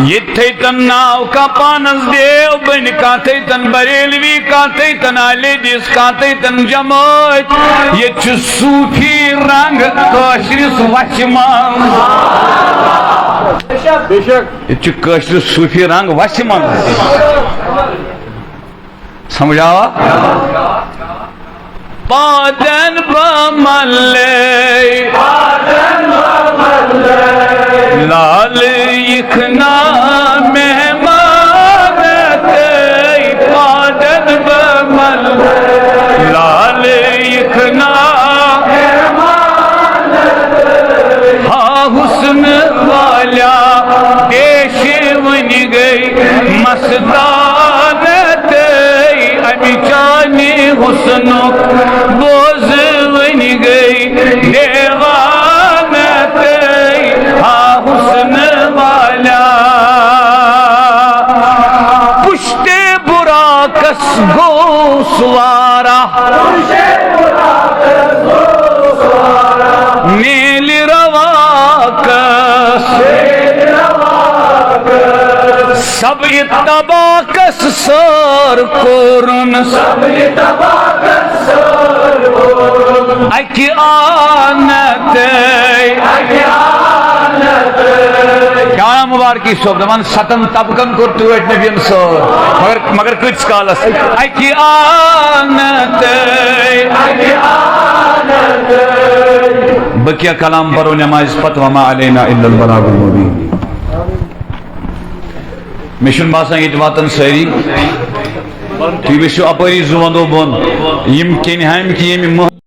یہ تن ناو کا پانس دیو بن کہتے تن بریلوی کہتے تن آلی دیس کہتے تن جمعیت یہ چھ صوفی رنگ کاشرس وچمان یہ چھ کاشرس صوفی رنگ وچمان سمجھاوا پادن بملے لال یکنا مہمان تے پادن بملے لال یکنا ہاں حسن والا دیش بن گئی مستان تے امی چانی حسنک بوز بن گئی دیوان تے ہاں حسن والا پشت براکس گو سوارا نیل رواکس سب اتباکس سر کورن سب اتباکس سر کورن اکی آنتے کیا مبارکی صوب دمان ستن طبقن کرتو ایٹ نبیم سور مگر کچھ کالس اکی آنتے بکیا کلام برو نمائز پت وما علینا الا البلاغ المبین مشن باسان یہ واتن ساری تھی ویسو اپری زوندو بون یم کین ہم کی یم